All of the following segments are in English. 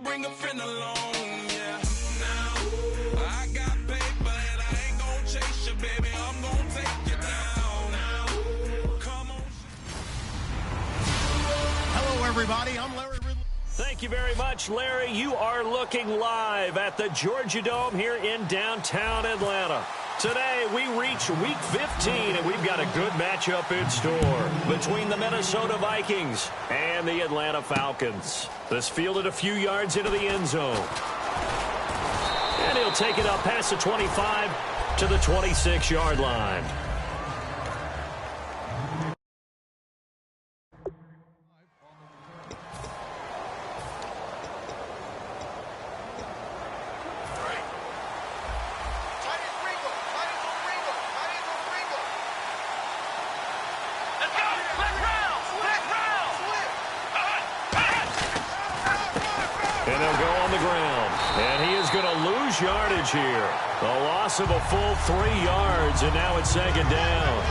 bring a friend along, yeah. Now, I got paper and I ain't gonna chase you, baby. I'm gonna take you down. Now, come on. Hello, everybody. I'm Larry Ridley. Thank you very much, Larry. You are looking live at the Georgia Dome here in downtown Atlanta. Today, we reach Week 15, and we've got a good matchup in store between the Minnesota Vikings and the Atlanta Falcons. This fielded a few yards into the end zone. And he'll take it up past the 25 to the 26-yard line. And they'll go on the ground. And he is going to lose yardage here. A loss of a full 3 yards, and now it's second down.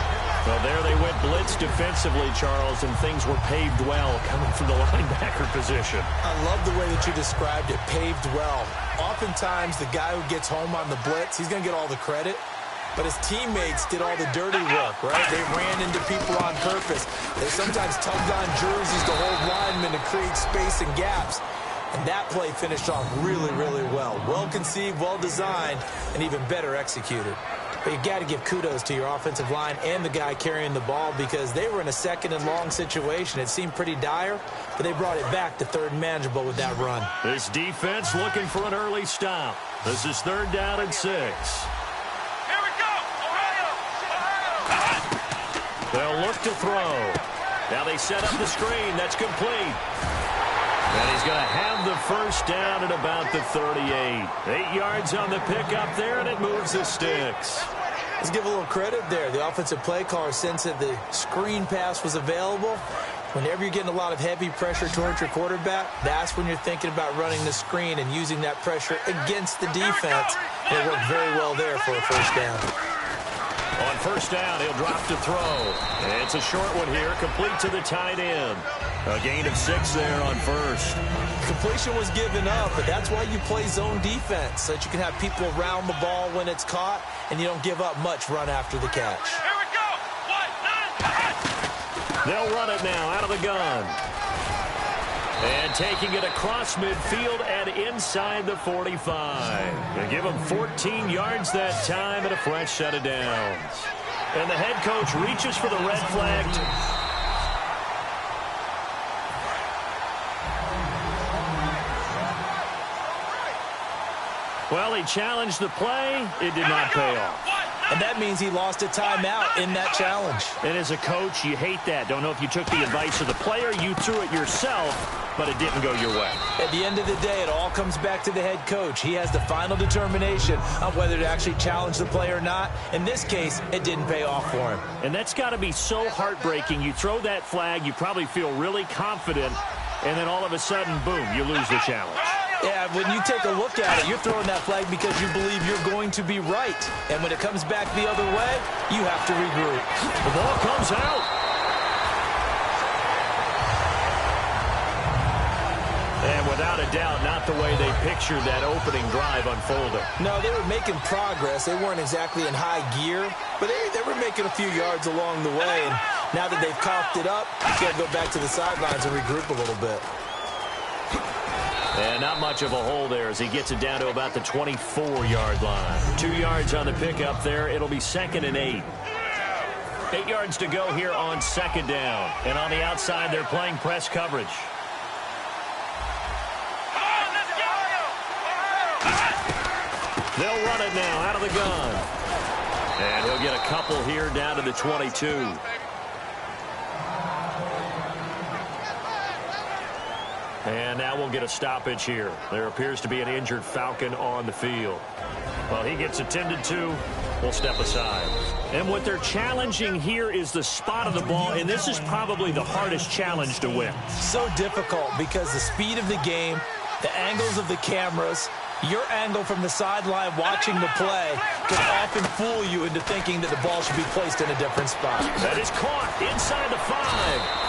Well, there they went blitz defensively, Charles, and things were paved well coming from the linebacker position. I love the way that you described it, paved well. Oftentimes, the guy who gets home on the blitz, he's going to get all the credit. But his teammates did all the dirty work, right? They ran into people on purpose. They sometimes tugged on jerseys to hold linemen to create space and gaps. And that play finished off really, really well. Well-conceived, well-designed, and even better executed. But you got to give kudos to your offensive line and the guy carrying the ball because they were in a second and long situation. It seemed pretty dire, but they brought it back to third and manageable with that run. This defense looking for an early stop. This is 3rd down and 6. Here we go, Ohio! They'll look to throw. Now they set up the screen. That's complete. And he's going to have the first down at about the 38. 8 yards on the pickup there, and it moves the sticks. Let's give a little credit there. The offensive play caller sensed that the screen pass was available. Whenever you're getting a lot of heavy pressure towards your quarterback, that's when you're thinking about running the screen and using that pressure against the defense. And it worked very well there for a first down. On first down, he'll drop to throw. It's a short one here, complete to the tight end. A gain of 6 there on first. Completion was given up, but that's why you play zone defense, so that you can have people around the ball when it's caught, and you don't give up much run after the catch. Here we go! 1, 9, They'll run it now out of the gun. And taking it across midfield and inside the 45. They give him 14 yards that time and a fresh set of downs. And the head coach reaches for the red flag. Well, he challenged the play. It did not pay off. And that means he lost a timeout in that challenge. And as a coach, you hate that. Don't know if you took the advice of the player. You threw it yourself, but it didn't go your way. At the end of the day, it all comes back to the head coach. He has the final determination on whether to actually challenge the play or not. In this case, it didn't pay off for him. And that's got to be so heartbreaking. You throw that flag, you probably feel really confident, and then all of a sudden, boom, you lose the challenge. Yeah, when you take a look at it, you're throwing that flag because you believe you're going to be right. And when it comes back the other way, you have to regroup. The ball comes out. And without a doubt, not the way they pictured that opening drive unfolding. No, they were making progress. They weren't exactly in high gear, but they were making a few yards along the way. And now that they've coughed it up, you got to go back to the sidelines and regroup a little bit. And not much of a hole there as he gets it down to about the 24-yard line. 2 yards on the pickup there. It'll be 2nd and 8. 8 yards to go here on 2nd down. And on the outside, they're playing press coverage. They'll run it now out of the gun. And he'll get a couple here down to the 22. And now we'll get a stoppage here. There appears to be an injured Falcon on the field. Well, he gets attended to. We'll step aside. And what they're challenging here is the spot of the ball, and this is probably the hardest challenge to win. So difficult because the speed of the game, the angles of the cameras, your angle from the sideline watching the play can often fool you into thinking that the ball should be placed in a different spot. That is caught inside the 5.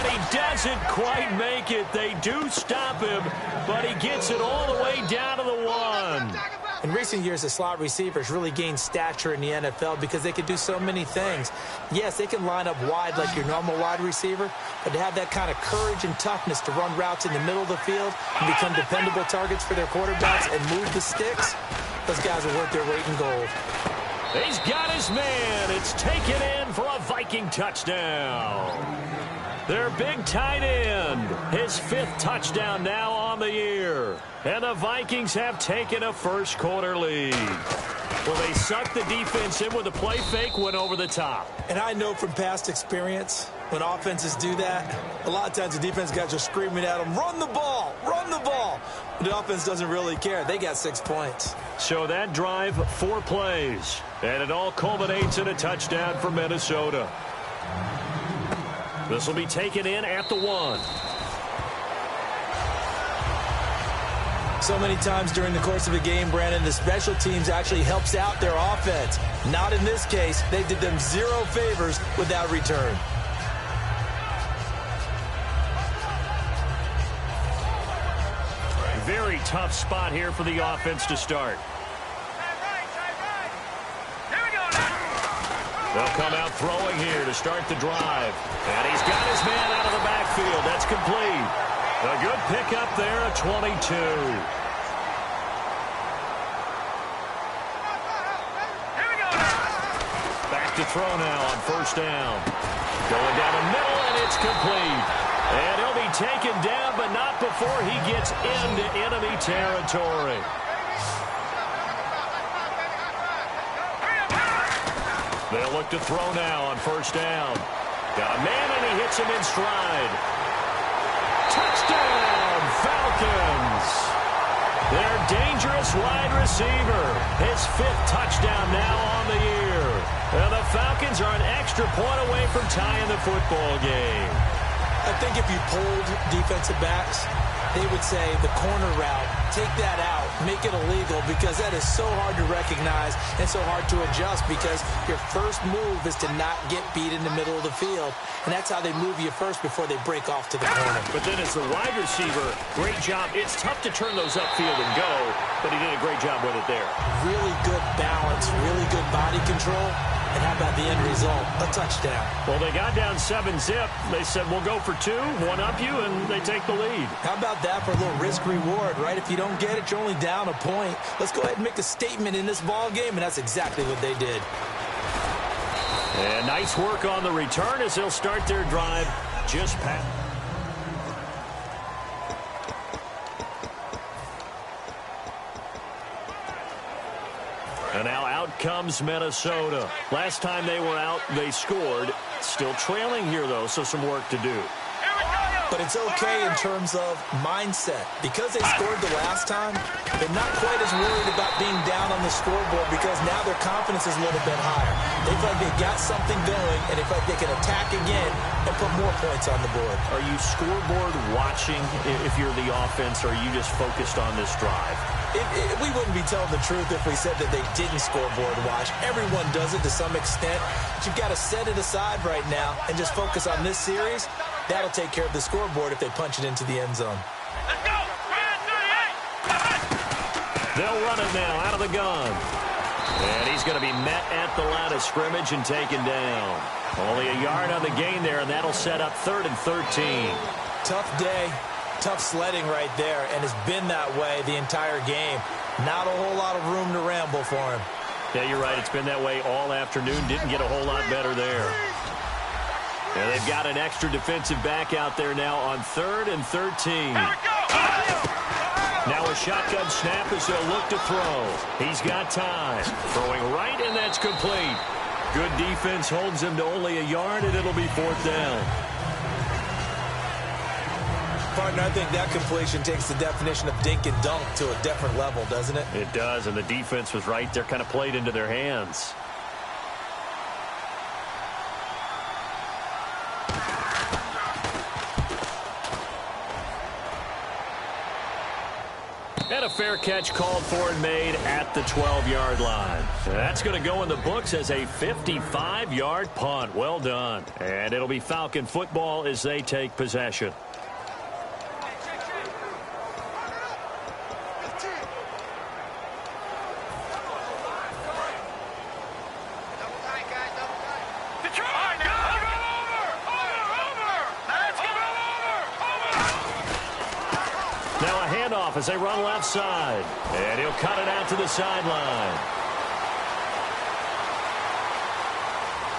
And he doesn't quite make it. They do stop him, but he gets it all the way down to the 1. In recent years, the slot receivers really gained stature in the NFL because they can do so many things. Yes, they can line up wide like your normal wide receiver, but to have that kind of courage and toughness to run routes in the middle of the field and become dependable targets for their quarterbacks and move the sticks, those guys are worth their weight in gold. He's got his man. It's taken in for a Viking touchdown. Their big tight end, his 5th touchdown now on the year. And the Vikings have taken a first-quarter lead. Well, they sucked the defense in with a play fake, went over the top. And I know from past experience, when offenses do that, a lot of times the defense guys are screaming at them, run the ball, run the ball. But the offense doesn't really care. They got 6 points. So that drive, 4 plays. And it all culminates in a touchdown for Minnesota. This will be taken in at the 1. So many times during the course of a game, Brandon, the special teams actually helps out their offense. Not in this case. They did them 0 favors with that return. Very tough spot here for the offense to start. They'll come out throwing here to start the drive. And he's got his man out of the backfield. That's complete. A good pickup there at 22. Back to throw now on first down. Going down the middle, and it's complete. And he'll be taken down, but not before he gets into enemy territory. They'll look to throw now on first down. Got a man, and he hits him in stride. Touchdown, Falcons! Their dangerous wide receiver. His 5th touchdown now on the year. And the Falcons are an extra point away from tying the football game. I think if you polled defensive backs, they would say the corner route, take that out, make it illegal, because that is so hard to recognize and so hard to adjust, because your first move is to not get beat in the middle of the field. And that's how they move you first before they break off to the corner. But then as the wide receiver, great job. It's tough to turn those upfield and go, but he did a great job with it there. Really good balance, really good body control. And how about the end result? A touchdown. Well, they got down 7-zip. They said, we'll go for 2, one up you, and they take the lead. How about that for a little risk-reward, right? If you don't get it, you're only down a point. Let's go ahead and make a statement in this ball game, and that's exactly what they did. And nice work on the return as they'll start their drive just past. And now out comes Minnesota. Last time they were out, they scored. Still trailing here, though, so some work to do. But it's okay in terms of mindset. Because they scored the last time, they're not quite as worried about being down on the scoreboard, because now their confidence is a little bit higher. They feel like they've got something going, and they feel like they can attack again and put more points on the board. Are you scoreboard watching if you're the offense, or are you just focused on this drive? We wouldn't be telling the truth if we said that they didn't scoreboard watch. Everyone does it to some extent. But you've got to set it aside right now and just focus on this series. That'll take care of the scoreboard if they punch it into the end zone. Let's go! They'll run it now out of the gun. And he's going to be met at the line of scrimmage and taken down. Only a yard on the gain there, and that'll set up 3rd and 13. Tough day. Tough sledding right there, and it's been that way the entire game. Not a whole lot of room to ramble for him. Yeah, you're right. It's been that way all afternoon. Didn't get a whole lot better there. And they've got an extra defensive back out there now on 3rd and 13. Now a shotgun snap as they'll look to throw. He's got time. Throwing right, and that's complete. Good defense holds him to only a yard, and it'll be 4th down. Partner, I think that completion takes the definition of dink and dunk to a different level, doesn't it? It does, and the defense was right there, kind of played into their hands. And a fair catch called for and made at the 12-yard line. That's going to go in the books as a 55-yard punt. Well done. And it'll be Falcon football as they take possession. As they run left side. And he'll cut it out to the sideline.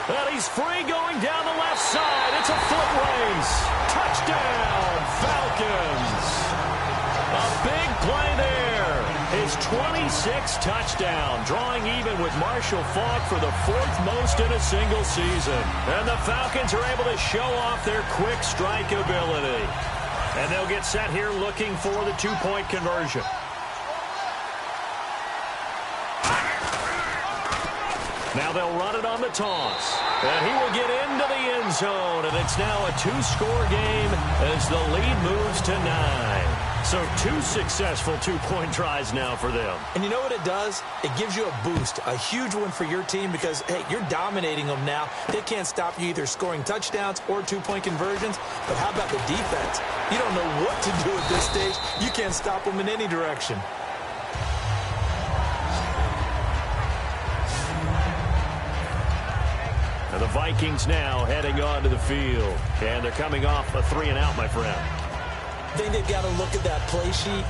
And he's free going down the left side. It's a foot race. Touchdown, Falcons. A big play there. His 26th touchdown, drawing even with Marshall Faulk for the 4th most in a single season. And the Falcons are able to show off their quick strike ability. And they'll get set here looking for the 2-point conversion. Now they'll run it on the toss. And he will get into the end zone. And it's now a 2-score game as the lead moves to 9. So 2 successful 2-point tries now for them. And you know what it does? It gives you a boost, a huge one for your team because, hey, you're dominating them now. They can't stop you either scoring touchdowns or 2-point conversions. But how about the defense? You don't know what to do at this stage. You can't stop them in any direction. And the Vikings now heading onto the field. And they're coming off a 3-and-out, my friend. I think they've got to look at that play sheet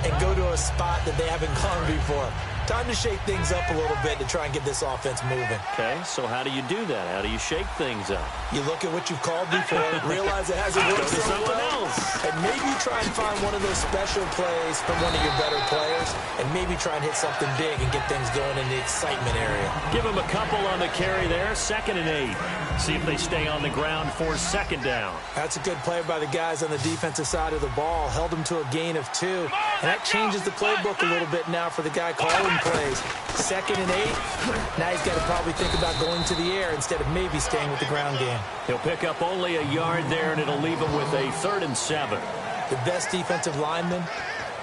and go to a spot that they haven't gone before. Time to shake things up a little bit to try and get this offense moving. Okay, so how do you do that? How do you shake things up? You look at what you've called before, realize it hasn't worked so well, and maybe try and find one of those special plays from one of your better players, and maybe try and hit something big and get things going in the excitement area. Give them a couple on the carry there, 2nd and 8. See if they stay on the ground for 2nd down. That's a good play by the guys on the defensive side of the ball. Held them to a gain of 2. And that changes the playbook a little bit now for the guy calling plays. 2nd and 8. Now he's got to probably think about going to the air instead of maybe staying with the ground game. He'll pick up only a yard there, and it'll leave him with a 3rd and 7. The best defensive linemen,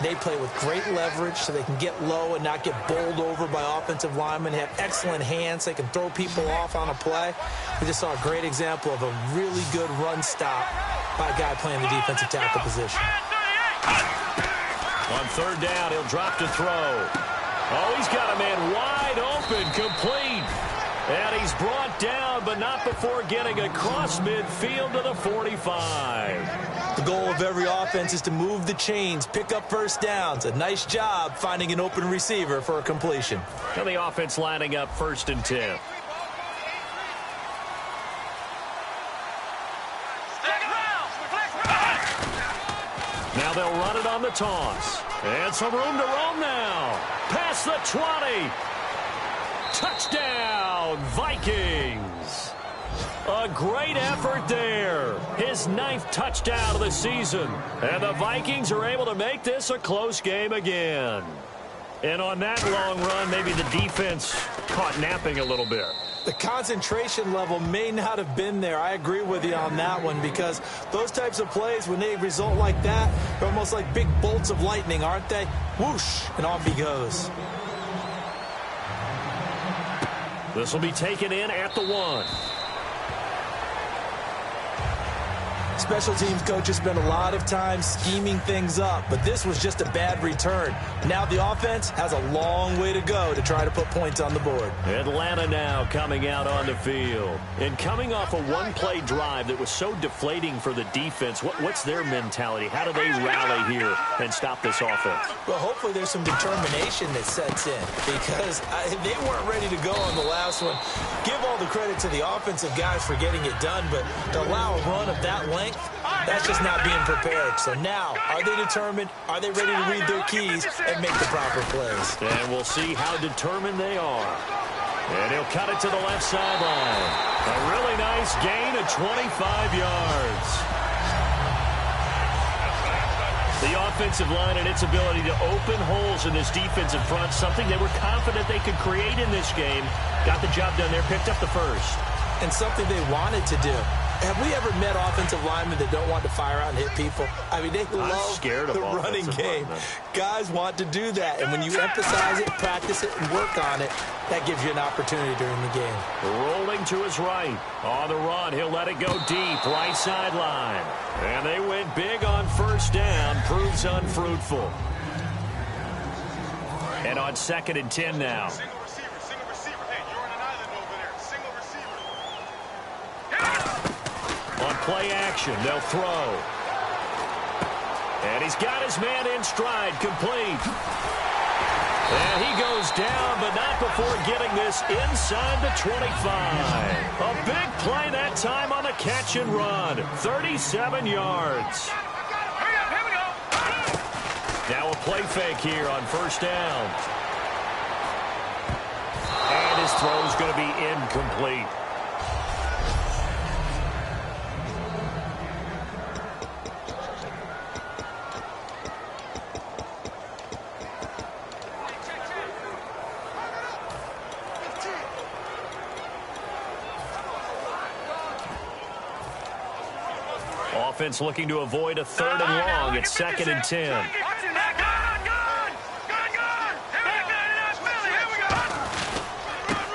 they play with great leverage so they can get low and not get bowled over by offensive linemen. They have excellent hands. They can throw people off on a play. We just saw a great example of a really good run stop by a guy playing the defensive tackle position. On 3rd down, he'll drop to throw. Oh, he's got a man wide open, complete. And he's brought down, but not before getting across midfield to the 45. The goal of every offense is to move the chains, pick up first downs. A nice job finding an open receiver for a completion. And the offense lining up 1st and 10. Now they'll run it on the toss. And some room to roam now. Past the 20. Touchdown, Vikings. A great effort there. His 9th touchdown of the season. And the Vikings are able to make this a close game again. And on that long run, maybe the defense caught napping a little bit. The concentration level may not have been there. I agree with you on that one because those types of plays, when they result like that, they're almost like big bolts of lightning, aren't they? Whoosh, and off he goes. This will be taken in at the 1. Special teams coaches spend a lot of time scheming things up, but this was just a bad return. Now the offense has a long way to go to try to put points on the board. Atlanta now coming out on the field. And coming off a one-play drive that was so deflating for the defense, what's their mentality? How do they rally here and stop this offense? Well, hopefully there's some determination that sets in because they weren't ready to go on the last one. Give all the credit to the offensive guys for getting it done, but to allow a run of that length, that's just not being prepared. So now, are they determined? Are they ready to read their keys and make the proper plays? And we'll see how determined they are. And he'll cut it to the left sideline. A really nice gain of 25 yards. The offensive line and its ability to open holes in this defensive front, something they were confident they could create in this game. Got the job done there, picked up the first. And something they wanted to do. Have we ever met offensive linemen that don't want to fire out and hit people? I mean, they love the running game. Guys want to do that, and when you emphasize it, practice it, and work on it, that gives you an opportunity during the game. Rolling to his right. On the run, he'll let it go deep, right sideline. And they went big on first down, proves unfruitful. And on 2nd and 10 now. Single receiver. Hey, you're on an island over there. Single receiver. On play action, they'll throw. And he's got his man in stride, complete. And he goes down, but not before getting this inside the 25. A big play that time on the catch and run. 37 yards. Here we go. Now a play fake here on first down. And his throw's going to be incomplete. Offense looking to avoid a 3rd and long. It's 2nd and 10.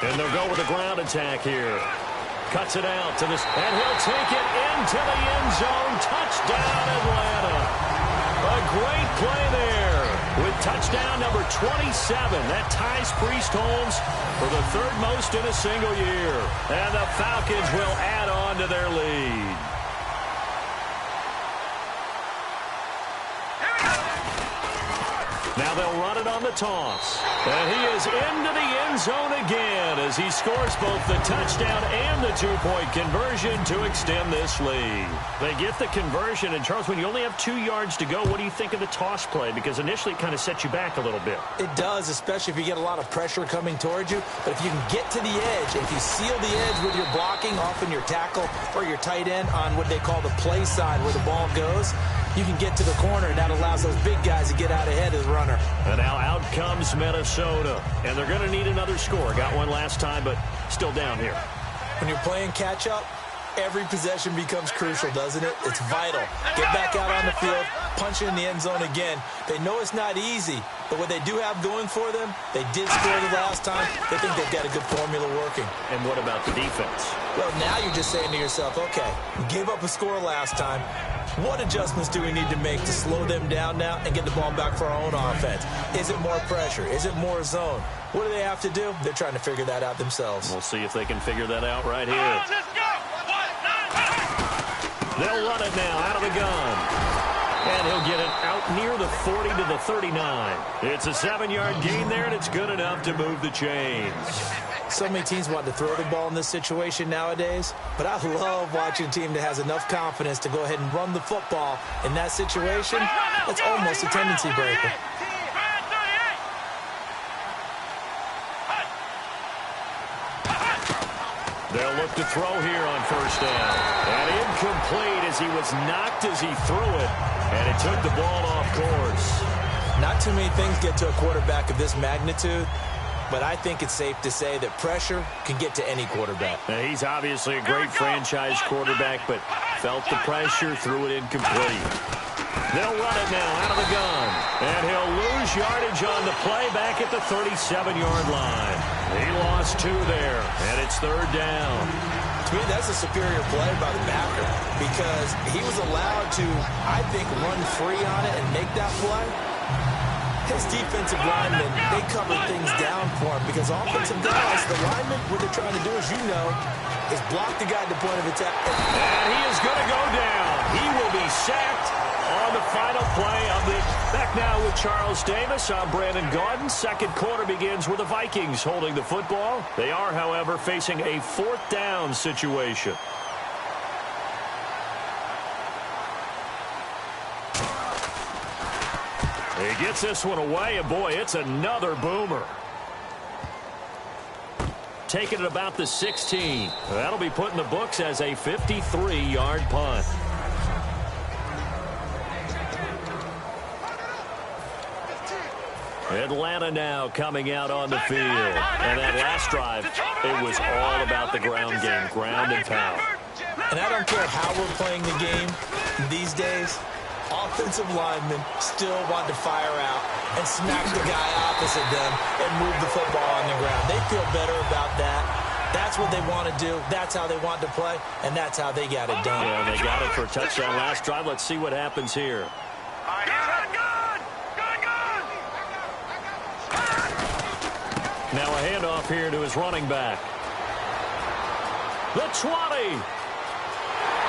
And they'll go with a ground attack here. Cuts it out to this, and he'll take it into the end zone. Touchdown, Atlanta. A great play there with touchdown number 27. That ties Priest Holmes for the 3rd most in a single year. And the Falcons will add on to their lead. Now they'll run it on the toss. And he is into the end zone again as he scores both the touchdown and the 2-point conversion to extend this lead. They get the conversion, and Charles, when you only have 2 yards to go, what do you think of the toss play? Because initially it kind of sets you back a little bit. It does, especially if you get a lot of pressure coming towards you. But if you can get to the edge, if you seal the edge with your blocking, often your tackle or your tight end on what they call the play side where the ball goes, you can get to the corner, and that allows those big guys to get out ahead of the runner. And now out comes Minnesota. And they're going to need another score. Got one last time, but still down here. When you're playing catch-up, every possession becomes crucial, doesn't it? It's vital. Get back out on the field, punch it in the end zone again. They know it's not easy, but what they do have going for them, they did score the last time. They think they've got a good formula working. And what about the defense? Well, now you're just saying to yourself, okay, we gave up a score last time. What adjustments do we need to make to slow them down now and get the ball back for our own offense? Is it more pressure? Is it more zone? What do they have to do? They're trying to figure that out themselves. We'll see if they can figure that out right here. They'll run it now out of the gun. And he'll get it out near the 40 to the 39. It's a 7-yard gain there, and it's good enough to move the chains. So many teams want to throw the ball in this situation nowadays, but I love watching a team that has enough confidence to go ahead and run the football in that situation. That's almost a tendency breaker. They'll look to throw here on first down. And incomplete as he was knocked as he threw it, and it took the ball off course. Not too many things get to a quarterback of this magnitude, but I think it's safe to say that pressure can get to any quarterback. Now, he's obviously a great franchise quarterback, but felt the pressure, threw it incomplete. They'll run it now out of the gun. And he'll lose yardage on the play back at the 37-yard line. He lost 2 there, and it's 3rd down. To me, that's a superior play by the backer because he was allowed to, I think, run free on it and make that play. His defensive linemen, they cover things down for him because offensive guys, the linemen, what they're trying to do, as you know, is block the guy at the point of attack. And he is going to go down. He will be sacked on the final play of the... Back now with Charles Davis. I'm Brandon Gaudin. Second quarter begins with the Vikings holding the football. They are, however, facing a 4th down situation. He gets this one away, and boy, it's another boomer. Taking it about the 16. That'll be put in the books as a 53-yard punt. Atlanta now coming out on the field. And that last drive, it was all about the ground game, ground and pound. And I don't care how we're playing the game these days, offensive linemen still want to fire out and smack the guy opposite them and move the football on the ground. They feel better about that. That's what they want to do. That's how they want to play, and that's how they got it done. Yeah, they got it for a touchdown last drive. Let's see what happens here. Now a handoff here to his running back. The 20.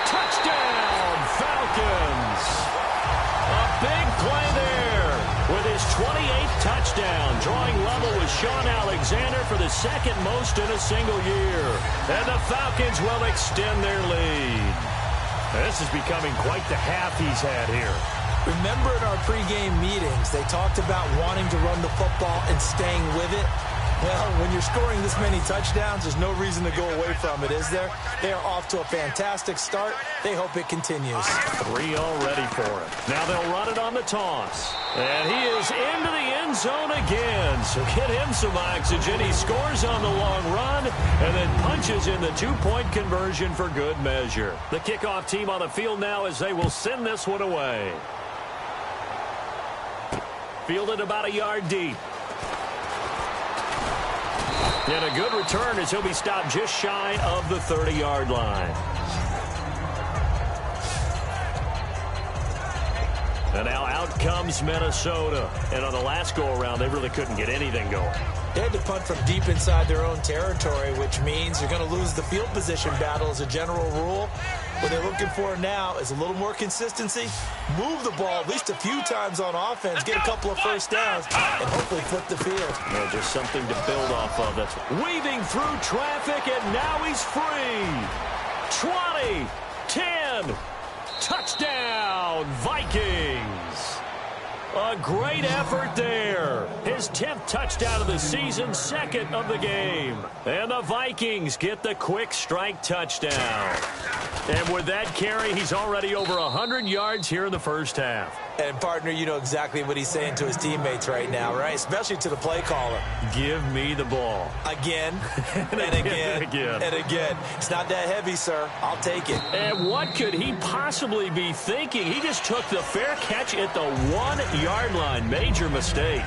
Touchdown, Falcons. A big play there with his 28th touchdown, drawing level with Sean Alexander for the second most in a single year. And the Falcons will extend their lead. This is becoming quite the half he's had here. Remember in our pregame meetings, they talked about wanting to run the football and staying with it. Well, when you're scoring this many touchdowns, there's no reason to go away from it, is there? They are off to a fantastic start. They hope it continues. 3 already for him. Now they'll run it on the toss. And he is into the end zone again. So get him some oxygen. He scores on the long run and then punches in the 2-point conversion for good measure. The kickoff team on the field now as they will send this one away. Fielded about a yard deep. And a good return as he'll be stopped just shy of the 30-yard line. And now out comes Minnesota. And on the last go-around, they really couldn't get anything going. They had to punt from deep inside their own territory, which means you're going to lose the field position battle as a general rule. What they're looking for now is a little more consistency, move the ball at least a few times on offense, get a couple of first downs, and hopefully flip the field. Yeah, just something to build off of. That's weaving through traffic, and now he's free. 20, 10, touchdown, Vikings. A great effort there. His 10th touchdown of the season, 2nd of the game. And the Vikings get the quick strike touchdown. And with that carry, he's already over 100 yards here in the first half. And, partner, you know exactly what he's saying to his teammates right now, right? Especially to the play caller. Give me the ball. Again, and again, and again. It's not that heavy, sir. I'll take it. And what could he possibly be thinking? He just took the fair catch at the 1-yard line. Major mistake.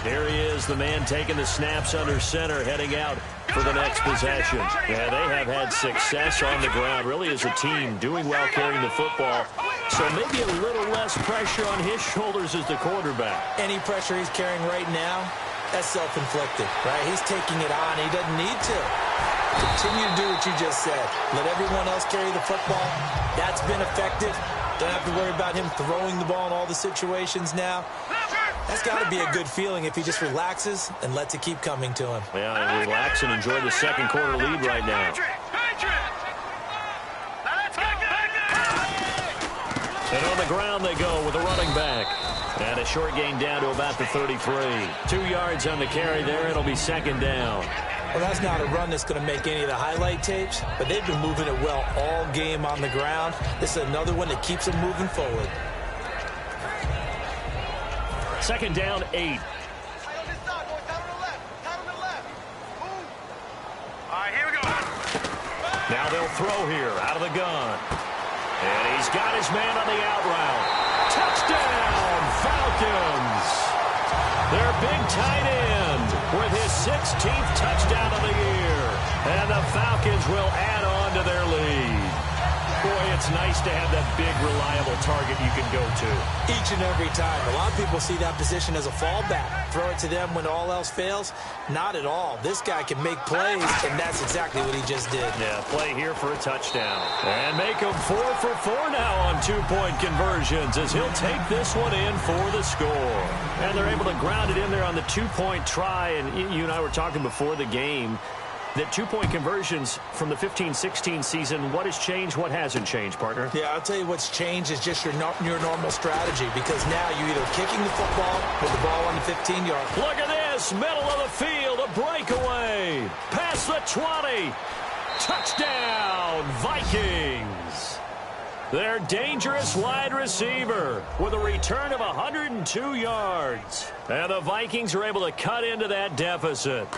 There he is, the man taking the snaps under center, heading out for the next possession. Yeah, they have had success on the ground, really as a team, doing well carrying the football. So maybe a little less pressure on his shoulders as the quarterback. Any pressure he's carrying right now, that's self-inflicted, right? He's taking it on. He doesn't need to. Continue to do what you just said. Let everyone else carry the football. That's been effective. Don't have to worry about him throwing the ball in all the situations now. That's got to be a good feeling if he just relaxes and lets it keep coming to him. Yeah, and relax and enjoy the second quarter lead right now. And on the ground they go with a running back. And a short gain down to about the 33. 2 yards on the carry there. It'll be second down. Well, that's not a run that's going to make any of the highlight tapes, but they've been moving it well all game on the ground. This is another one that keeps them moving forward. Second down, 8. Now they'll throw here out of the gun. And he's got his man on the out route. Touchdown, Falcons. Their big tight end with his 16th touchdown of the year. And the Falcons will add on to their lead. Boy, it's nice to have that big, reliable target you can go to. Each and every time. A lot of people see that position as a fallback. Throw it to them when all else fails. Not at all. This guy can make plays, and that's exactly what he just did. Yeah, play here for a touchdown. And make him 4 for 4 now on 2-point conversions as he'll take this one in for the score. And they're able to ground it in there on the 2-point try. And you and I were talking before the game that 2-point conversions from the 15-16 season, what has changed, what hasn't changed, partner? Yeah, I'll tell you what's changed is just your normal strategy, because now you're either kicking the football with the ball on the 15-yard. Look at this, middle of the field, a breakaway. Past the 20. Touchdown, Vikings. Their dangerous wide receiver with a return of 102 yards. And the Vikings are able to cut into that deficit.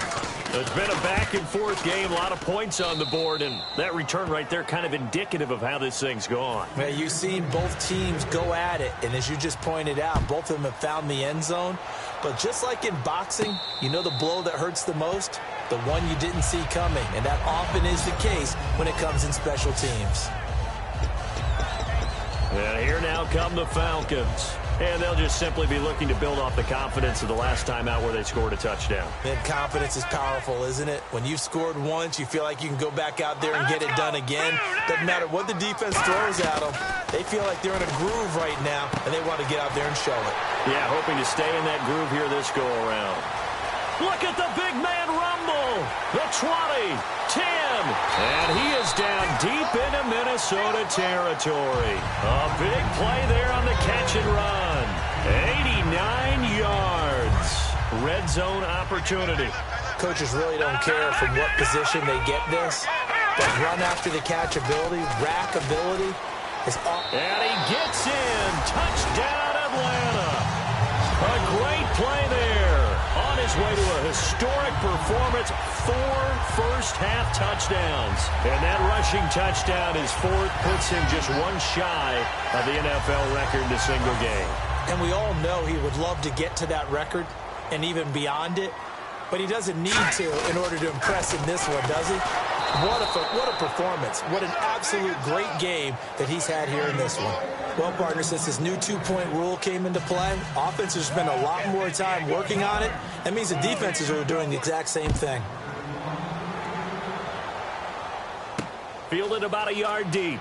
It's been a back-and-forth game, a lot of points on the board, and that return right there kind of indicative of how this thing's gone. Well, you've seen both teams go at it, and as you just pointed out, both of them have found the end zone. But just like in boxing, you know the blow that hurts the most? The one you didn't see coming, and that often is the case when it comes in special teams. And here now come the Falcons. And they'll just simply be looking to build off the confidence of the last time out where they scored a touchdown. And confidence is powerful, isn't it? When you've scored once, you feel like you can go back out there and get it done again. Doesn't matter what the defense throws at them. They feel like they're in a groove right now, and they want to get out there and show it. Yeah, hoping to stay in that groove here this go-around. Look at the big man rumble. The 20, 10, and he is down deep into Minnesota territory. A big play there on the catch and run. 89 yards. Red zone opportunity. Coaches really don't care from what position they get this, but run after the catch ability, rack ability is all. And he gets in. Touchdown, Atlanta. A great play there. On his way to a historic performance, 4 first-half touchdowns. And that rushing touchdown, his 4th, puts him just one shy of the NFL record in a single game. And we all know he would love to get to that record and even beyond it, but he doesn't need to in order to impress in this one, does he? What a performance. What an absolute great game that he's had here in this one. Well, partner, since this new 2-point rule came into play, offenses spend a lot more time working on it. That means the defenses are doing the exact same thing. Fielded about a yard deep.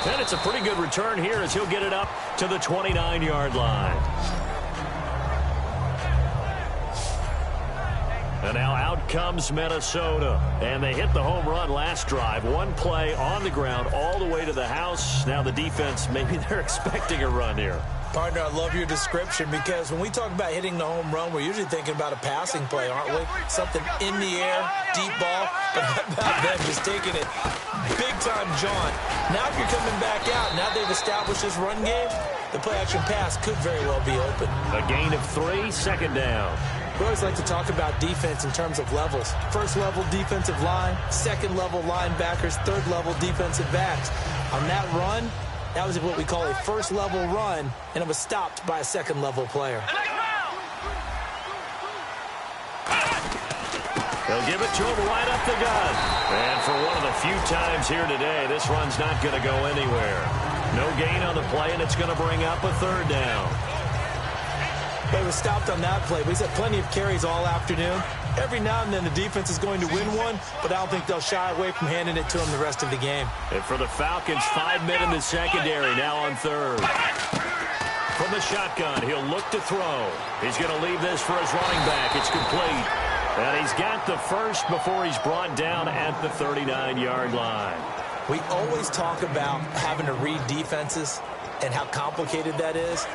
And it's a pretty good return here as he'll get it up to the 29-yard line. And now out comes Minnesota. And they hit the home run last drive. One play on the ground all the way to the house. Now the defense, maybe they're expecting a run here. Partner, I love your description because when we talk about hitting the home run, we're usually thinking about a passing play, aren't we? Something in the air, deep ball, but how about them just taking it big-time jaunt. Now if you're coming back out, now they've established this run game, the play-action pass could very well be open. A gain of 3, second down. We always like to talk about defense in terms of levels. First level defensive line, second level linebackers, third level defensive backs. On that run, that was what we call a first level run, and it was stopped by a second level player. They'll give it to him right up the gut. And for one of the few times here today, this run's not going to go anywhere. No gain on the play, and it's going to bring up a third down. They were stopped on that play. We've had plenty of carries all afternoon. Every now and then the defense is going to win one, but I don't think they'll shy away from handing it to them the rest of the game. And for the Falcons, 5 men in the secondary, now on third. From the shotgun, he'll look to throw. He's going to leave this for his running back. It's complete. And he's got the first before he's brought down at the 39-yard line. We always talk about having to read defenses and how complicated that is.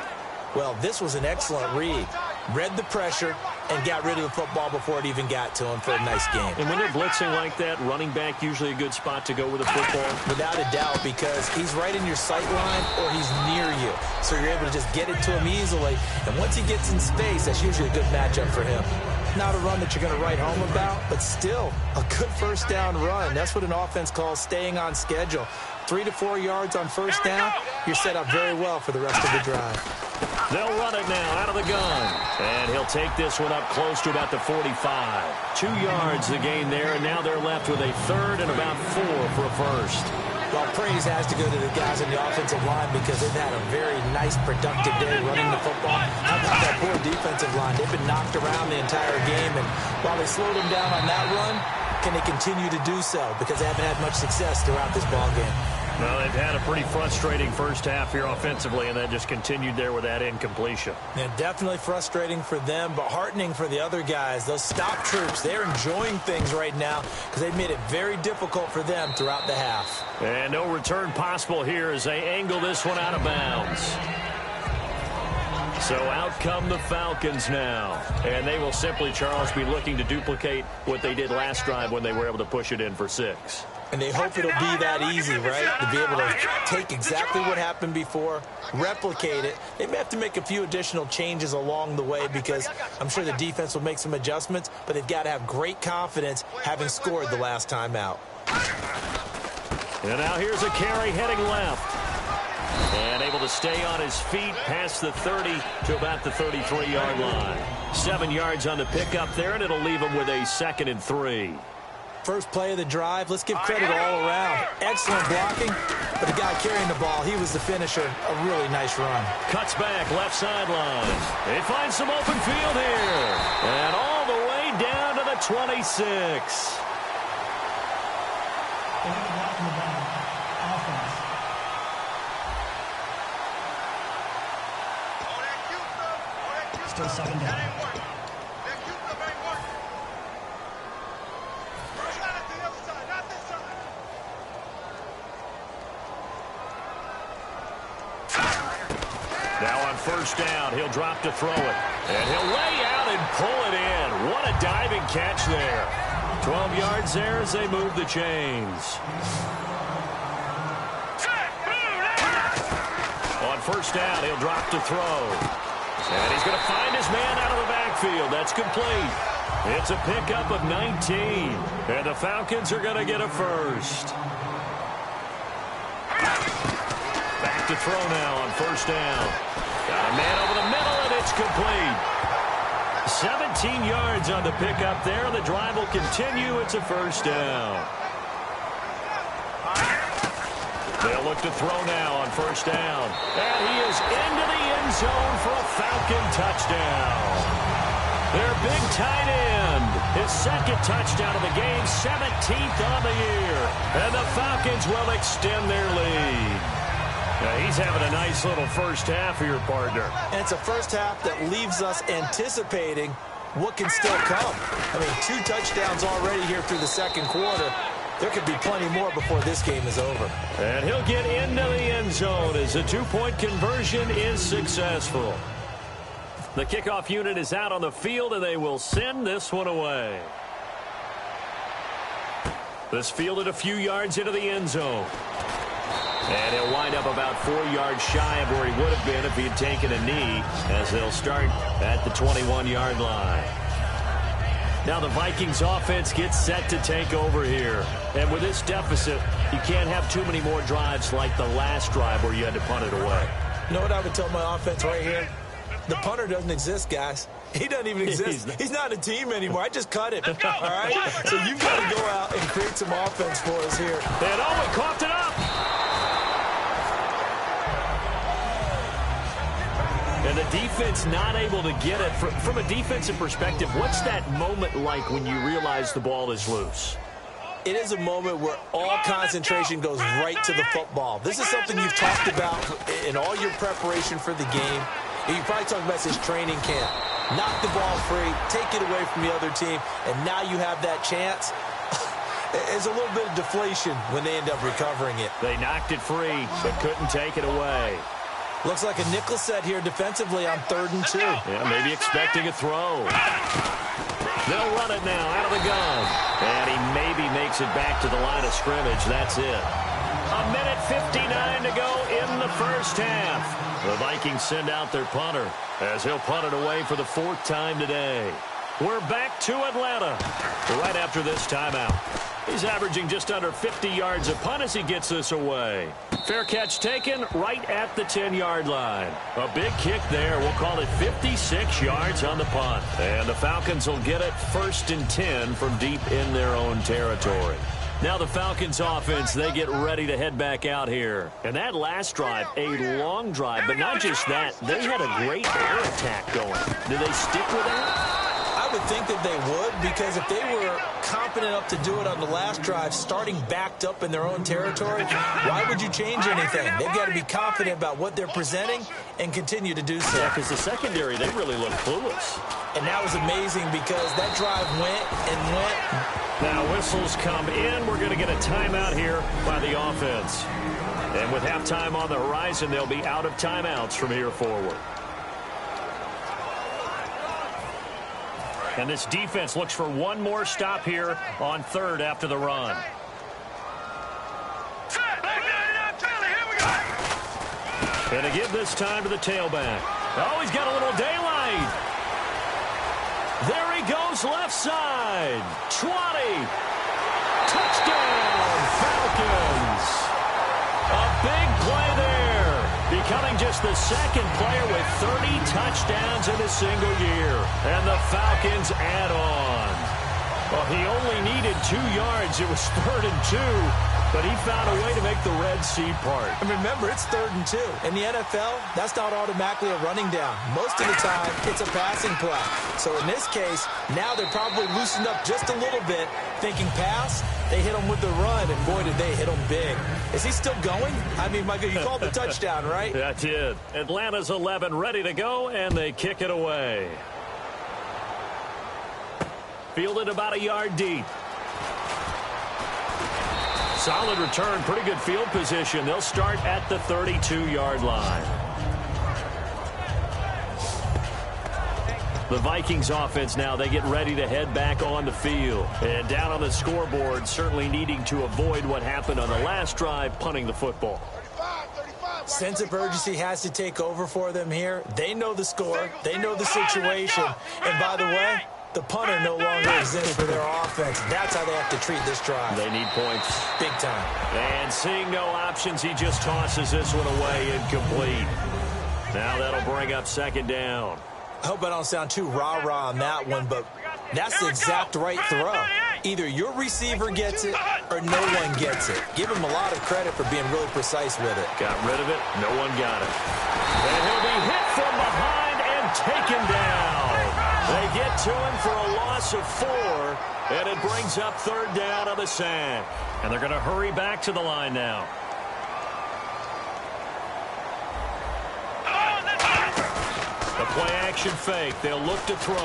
Well, this was an excellent read. Read the pressure and got rid of the football before it even got to him for a nice game. And when they're blitzing like that, running back usually a good spot to go with the football? Without a doubt, because he's right in your sight line or he's near you. So you're able to just get it to him easily. And once he gets in space, that's usually a good matchup for him. Not a run that you're going to write home about, but still a good first down run. That's what an offense calls staying on schedule. 3 to 4 yards on first down, you're set up very well for the rest of the drive. They'll run it now out of the gun. And he'll take this one up close to about the 45. 2 yards the gain there, and now they're left with a third and about 4 for a first. Well, praise has to go to the guys on the offensive line because they've had a very nice, productive day running the football. How about that poor defensive line? They've been knocked around the entire game, and while they slowed them down on that run, can they continue to do so? Because they haven't had much success throughout this ballgame. Well, they've had a pretty frustrating first half here offensively, and that just continued there with that incompletion. Yeah, definitely frustrating for them, but heartening for the other guys. Those stop troops, they're enjoying things right now because they've made it very difficult for them throughout the half. And no return possible here as they angle this one out of bounds. So out come the Falcons now. And they will simply, Charles, be looking to duplicate what they did last drive when they were able to push it in for 6. And they hope it'll be that easy, right? To be able to take exactly what happened before, replicate it. They may have to make a few additional changes along the way because I'm sure the defense will make some adjustments, but they've got to have great confidence having scored the last time out. And now here's a carry heading left. And able to stay on his feet past the 30 to about the 33-yard line. 7 yards on the pickup there, and it'll leave him with a 2nd and 3. First play of the drive, let's give credit all around. Excellent blocking, but the guy carrying the ball, he was the finisher. A really nice run. Cuts back, left sideline. They find some open field here. And all the way down to the 26. Still 2nd down. Now on first down, he'll drop to throw it. And he'll lay out and pull it in. What a diving catch there. 12 yards there as they move the chains. On first down, he'll drop to throw. And he's going to find his man out of the backfield. That's complete. It's a pickup of 19. And the Falcons are going to get a first. Back to throw now on first down. Got a man over the middle, and it's complete. 17 yards on the pickup there. The drive will continue. It's a first down. They'll look to throw now on first down. And he is into the end zone for a Falcon touchdown. Their big tight end. His 2nd touchdown of the game, 17th on the year. And the Falcons will extend their lead. Now he's having a nice little first half for your partner. And it's a first half that leaves us anticipating what can still come. I mean, 2 touchdowns already here through the 2nd quarter. There could be plenty more before this game is over. And he'll get into the end zone as a 2-point conversion is successful. The kickoff unit is out on the field, and they will send this one away. This fielded a few yards into the end zone. And he'll wind up about 4 yards shy of where he would have been if he had taken a knee, as they'll start at the 21-yard line. Now the Vikings offense gets set to take over here. And with this deficit, you can't have too many more drives like the last drive where you had to punt it away. You know what I would tell my offense right here? The punter doesn't exist, guys. He doesn't even exist. He's not a team anymore. I just cut it. All right? So you've got to go out and create some offense for us here. And Owen coughed it up. And the defense not able to get it. From a defensive perspective, what's that moment like when you realize the ball is loose? It is a moment where all concentration goes right to the football. This is something you've talked about in all your preparation for the game. You probably talked about this training camp. Knock the ball free, take it away from the other team, and now you have that chance. There's a little bit of deflation when they end up recovering it. They knocked it free, but couldn't take it away. Looks like a nickel set here defensively on 3rd and 2. Yeah, maybe expecting a throw. They'll run it now out of the gun. And he maybe makes it back to the line of scrimmage. That's it. 1:59 to go in the first half. The Vikings send out their punter as he'll punt it away for the 4th time today. We're back to Atlanta right after this timeout. He's averaging just under 50 yards a punt as he gets this away. Fair catch taken right at the 10-yard line. A big kick there. We'll call it 56 yards on the punt. And the Falcons will get it 1st and 10 from deep in their own territory. Now the Falcons offense, they get ready to head back out here. And that last drive, a long drive, but not just that. They had a great air attack going. Do they stick with that? I would think that they would, because if they were confident enough to do it on the last drive, starting backed up in their own territory, why would you change anything? They've got to be confident about what they're presenting and continue to do so. Yeah, because the secondary, they really look clueless. And that was amazing because that drive went and went. Now whistles come in. We're going to get a timeout here by the offense. And with halftime on the horizon, they'll be out of timeouts from here forward. And this defense looks for one more stop here on 3rd after the run. And to give this time to the tailback. Oh, he's got a little daylight. There he goes left side. 20. Touchdown, Falcons. A big play there. Becoming just the second player with 30 touchdowns in a single year. And the Falcons add on. Well, he only needed 2 yards. It was 3rd and 2. But he found a way to make the Red Sea part. And remember, it's 3rd and 2. In the NFL, that's not automatically a running down. Most of the time, it's a passing play. So in this case, now they're probably loosened up just a little bit, thinking pass. They hit him with the run, and boy, did they hit him big. Is he still going? I mean, Michael, you called the touchdown, right? Yeah, I did. Atlanta's 11 ready to go, and they kick it away. Fielded about a yard deep. Solid return, pretty good field position. They'll start at the 32-yard line. The Vikings offense now, they get ready to head back on the field. And down on the scoreboard, certainly needing to avoid what happened on the last drive, punting the football. Sense of urgency has to take over for them here. They know the score. They know the situation. And by the way, the punter no longer exists for their offense. That's how they have to treat this drive. They need points. Big time. And seeing no options, he just tosses this one away incomplete. Now that'll bring up 2nd down. I hope I don't sound too rah-rah on that one, but that's the exact right throw. Either your receiver gets it or no one gets it. Give him a lot of credit for being really precise with it. Got rid of it. No one got it. And he'll be hit from behind and taken down. They get to him for a loss of 4, and it brings up 3rd down on the sack. And they're going to hurry back to the line now. The play-action fake. They'll look to throw.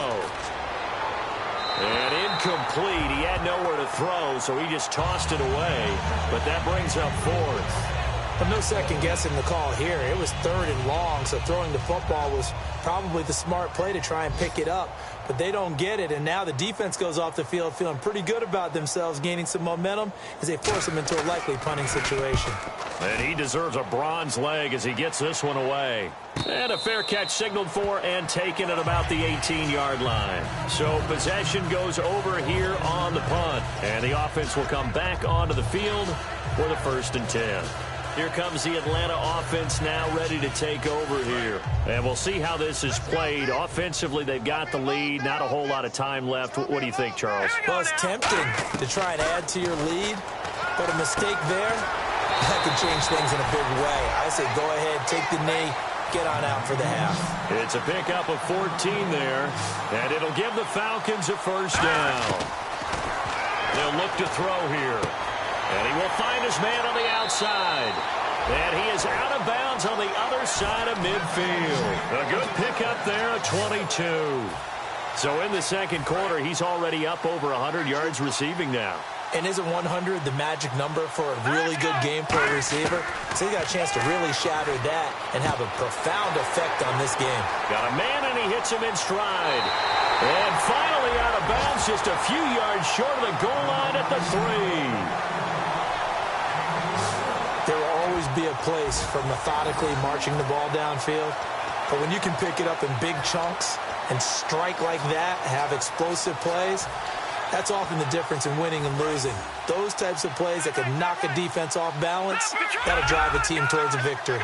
And incomplete. He had nowhere to throw, so he just tossed it away. But that brings up 4th. But no second guessing the call here. It was 3rd and long, so throwing the football was probably the smart play to try and pick it up. But they don't get it, and now the defense goes off the field feeling pretty good about themselves, gaining some momentum as they force them into a likely punting situation. And he deserves a bronze leg as he gets this one away. And a fair catch signaled for and taken at about the 18-yard line. So possession goes over here on the punt. And the offense will come back onto the field for the 1st and 10. Here comes the Atlanta offense now ready to take over here. And we'll see how this is played. Offensively, they've got the lead. Not a whole lot of time left. What do you think, Charles? Well, it's tempting to try and add to your lead, but a mistake there, that could change things in a big way. I say go ahead, take the knee, get on out for the half. It's a pickup of 14 there, and it'll give the Falcons a 1st down. They'll look to throw here. And he will find his man on the outside. And he is out of bounds on the other side of midfield. A good pickup there at 22. So in the 2nd quarter, he's already up over 100 yards receiving now. And isn't 100 the magic number for a really good game for a receiver? So he got a chance to really shatter that and have a profound effect on this game. Got a man, and he hits him in stride. And finally out of bounds, just a few yards short of the goal line at the 3. There will always be a place for methodically marching the ball downfield. But when you can pick it up in big chunks and strike like that, have explosive plays, that's often the difference in winning and losing. Those types of plays that can knock a defense off balance, that'll drive a team towards a victory.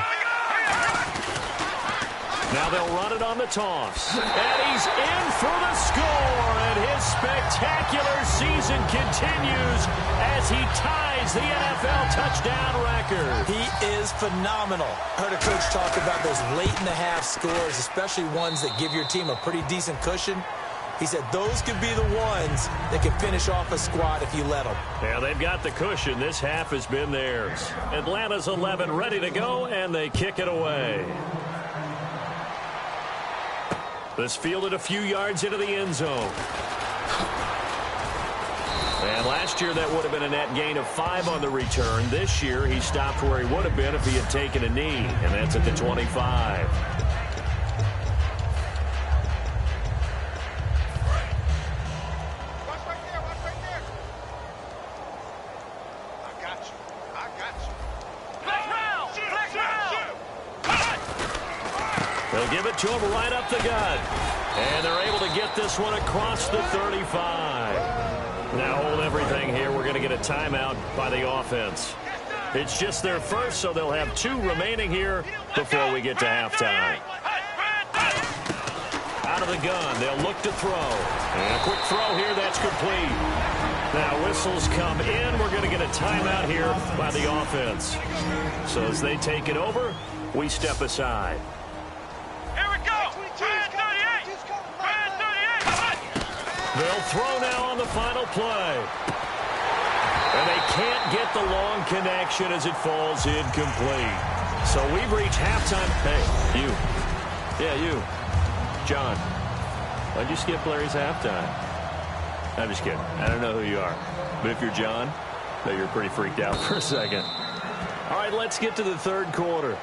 Now they'll run it on the toss. And he's in for the score. And his spectacular season continues as he ties the NFL touchdown record. He is phenomenal. I heard a coach talk about those late-in-the-half scores, especially ones that give your team a pretty decent cushion. He said those could be the ones that can finish off a squad if you let them. Yeah, they've got the cushion. This half has been theirs. Atlanta's 11 ready to go, and they kick it away. This fielded a few yards into the end zone. And last year that would have been a net gain of 5 on the return. This year he stopped where he would have been if he had taken a knee, and that's at the 25. They'll give it to him right up the gut. And they're able to get this one across the 35. Now hold everything here. We're going to get a timeout by the offense. It's just their first, so they'll have 2 remaining here before we get to halftime. Out of the gun, they'll look to throw. And a quick throw here, that's complete. Now whistles come in. We're going to get a timeout here by the offense. So as they take it over, we step aside. Here we go. Trans 38. Trans 38. They'll throw now on the final play. And they can't get the long connection as it falls incomplete. So we've reached halftime. Hey, you. Yeah, you. John, why'd you skip Larry's halftime? I'm just kidding. I don't know who you are. But if you're John, I bet you're pretty freaked out for a second. All right, let's get to the third quarter.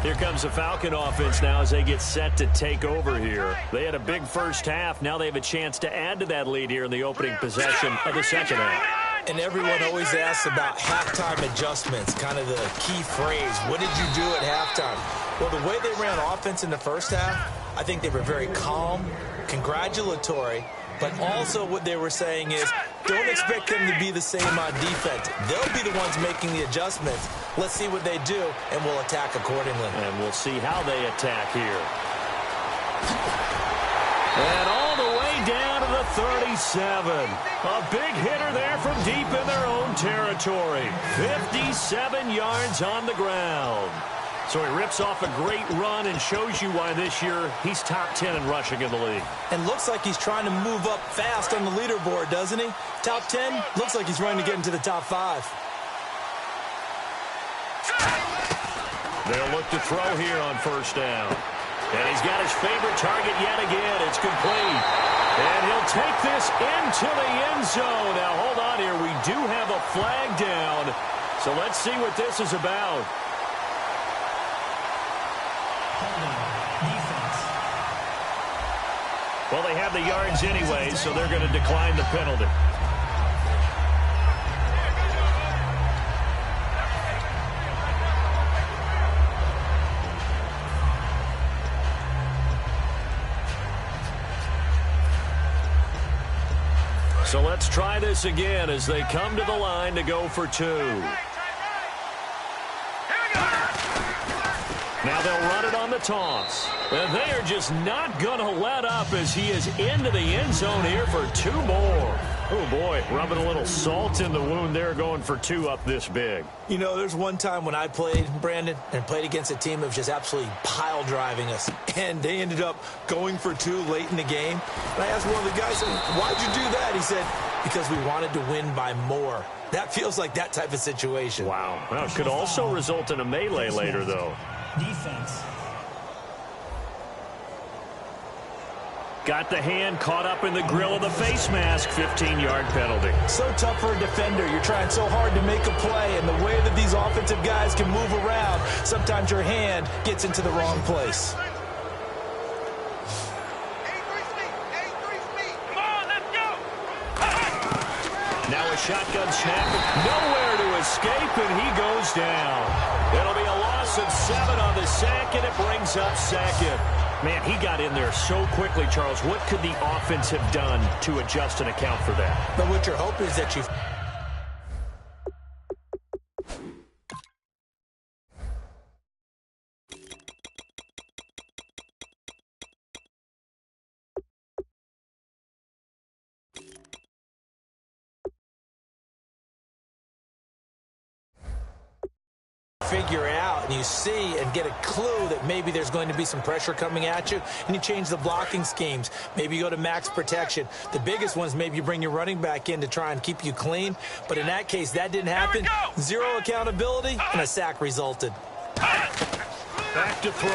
Here comes the Falcon offense now as they get set to take over here. They had a big first half. Now they have a chance to add to that lead here in the opening possession of the second half. And everyone always asks about halftime adjustments, kind of the key phrase. What did you do at halftime? Well, the way they ran offense in the first half, I think they were very calm, congratulatory, but also what they were saying is don't expect them to be the same on defense. They'll be the ones making the adjustments. Let's see what they do, and we'll attack accordingly. And we'll see how they attack here. And all the way down to the 37. A big hitter there from deep in their own territory. 57 yards on the ground. So he rips off a great run and shows you why this year he's top 10 in rushing in the league. And looks like he's trying to move up fast on the leaderboard, doesn't he? Top 10, looks like he's running to get into the top 5. They'll look to throw here on first down. And he's got his favorite target yet again. It's complete. And he'll take this into the end zone. Now, hold on here. We do have a flag down. So let's see what this is about. Well, they have the yards anyway, so they're going to decline the penalty. So let's try this again as they come to the line to go for 2. Now they'll run it on the toss. And they are just not going to let up as he is into the end zone here for 2 more. Oh, boy, rubbing a little salt in the wound there, going for 2 up this big. You know, there's one time when I played, Brandon, and played against a team that was just absolutely pile driving us. And they ended up going for 2 late in the game. And I asked one of the guys, why'd you do that? He said, because we wanted to win by more. That feels like that type of situation. Wow. Well, it could also result in a melee later, though. Defense. Got the hand caught up in the grill of the face mask. 15-yard penalty. So tough for a defender. You're trying so hard to make a play, and the way that these offensive guys can move around, sometimes your hand gets into the wrong place. Now a shotgun snap. Nowhere to escape, and he goes down. It'll be a loss of 7 on the sack, and it brings up second. Man, he got in there so quickly, Charles. What could the offense have done to adjust and account for that? But what you're hoping is that you... figure out, and you see and get a clue that maybe there's going to be some pressure coming at you, and you change the blocking schemes. Maybe you go to max protection. The biggest ones, maybe you bring your running back in to try and keep you clean, but in that case, that didn't happen. 0 accountability, and a sack resulted. Back to throw.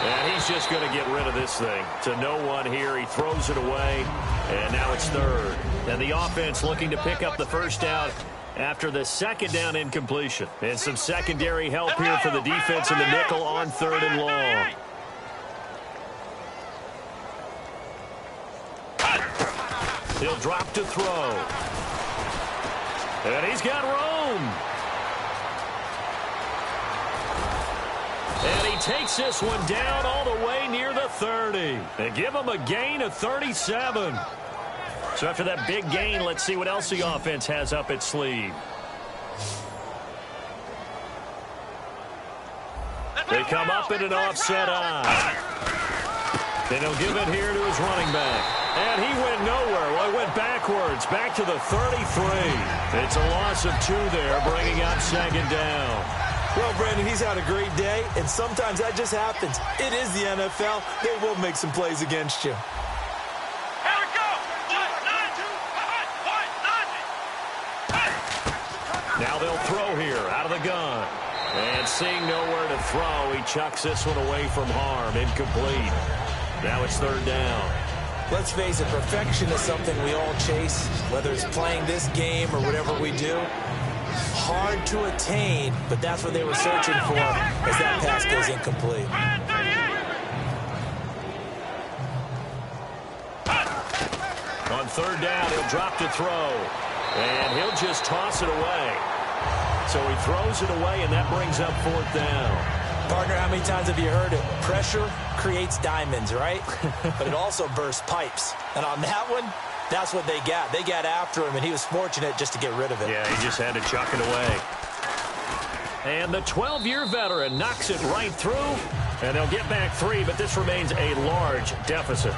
And he's just going to get rid of this thing. To no one here. He throws it away, and now it's 3rd. And the offense looking to pick up the first down after the second down incompletion. And some secondary help here for the defense in the nickel on 3rd and long. He'll drop to throw. And he's got room. takes this one down all the way near the 30. They give him a gain of 37. So after that big gain, let's see what else the offense has up its sleeve. They come up in an offset eye. Then he'll give it here to his running back. And he went nowhere. Well, he went backwards, back to the 33. It's a loss of 2 there, bringing up second down. Well, Brandon, he's had a great day, and sometimes that just happens. It is the NFL. They will make some plays against you. Here we go. 1, 9, 2, 1. Now they'll throw here out of the gun. And seeing nowhere to throw, he chucks this one away from harm. Incomplete. Now it's third down. Let's face it, perfection is something we all chase, whether it's playing this game or whatever we do. Hard to attain, but that's what they were searching for as that pass goes incomplete. On third down, he'll drop to throw. And he'll just toss it away. So he throws it away, and that brings up fourth down. Partner, how many times have you heard it? Pressure creates diamonds, right? But it also bursts pipes. And on that one, that's what they got. They got after him, and he was fortunate just to get rid of it. Yeah, he just had to chuck it away. And the 12-year veteran knocks it right through, and they'll get back 3, but this remains a large deficit.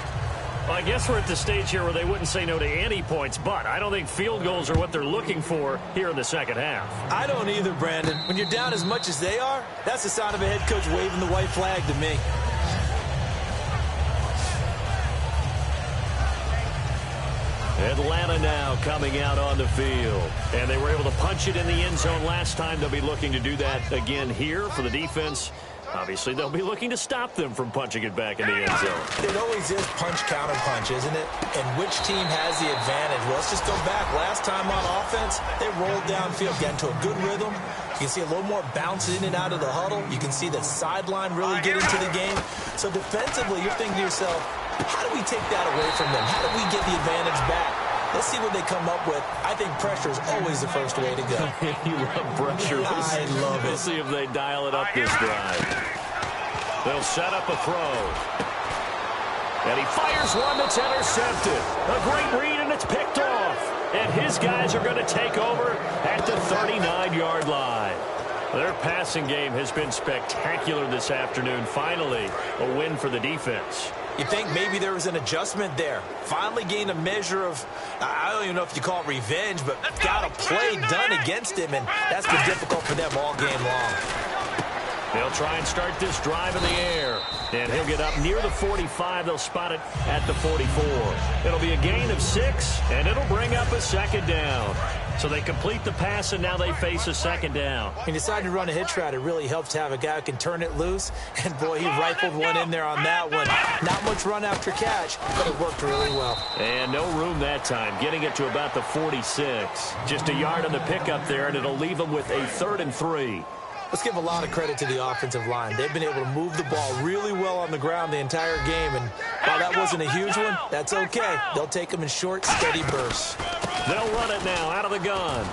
Well, I guess we're at the stage here where they wouldn't say no to any points, but I don't think field goals are what they're looking for here in the second half. I don't either, Brandon. When you're down as much as they are, that's the sign of a head coach waving the white flag to me. Atlanta now coming out on the field. And they were able to punch it in the end zone last time. They'll be looking to do that again here for the defense. Obviously, they'll be looking to stop them from punching it back in the end zone. It always is punch-counter-punch, isn't it? And which team has the advantage? Well, let's just go back. Last time on offense, they rolled downfield, got into a good rhythm. You can see a little more bounce in and out of the huddle. You can see the sideline really get into the game. So defensively, you're thinking to yourself, how do we take that away from them? How do we get the advantage back? Let's see what they come up with. I think pressure is always the first way to go. You love pressure. I love it. We'll see if they dial it up this drive. They'll set up a throw. And he fires one that's intercepted. A great read, and it's picked off. And his guys are going to take over at the 39-yard line. Their passing game has been spectacular this afternoon. Finally, a win for the defense. You think maybe there was an adjustment there. Finally gained a measure of, I don't even know if you call it revenge, but got a play done against him, and that's been difficult for them all game long. They'll try and start this drive in the air. And he'll get up near the 45. They'll spot it at the 44. It'll be a gain of 6, and it'll bring up a second down. So they complete the pass, and now they face a second down. He decided to run a hitch route. It really helps to have a guy who can turn it loose. And, boy, he rifled one in there on that one. Not much run after catch, but it worked really well. And no room that time, getting it to about the 46. Just a yard on the pickup there, and it'll leave them with a 3rd and 3. Let's give a lot of credit to the offensive line. They've been able to move the ball really well on the ground the entire game. And while that wasn't a huge one, that's okay. They'll take them in short, steady bursts. They'll run it now out of the gun.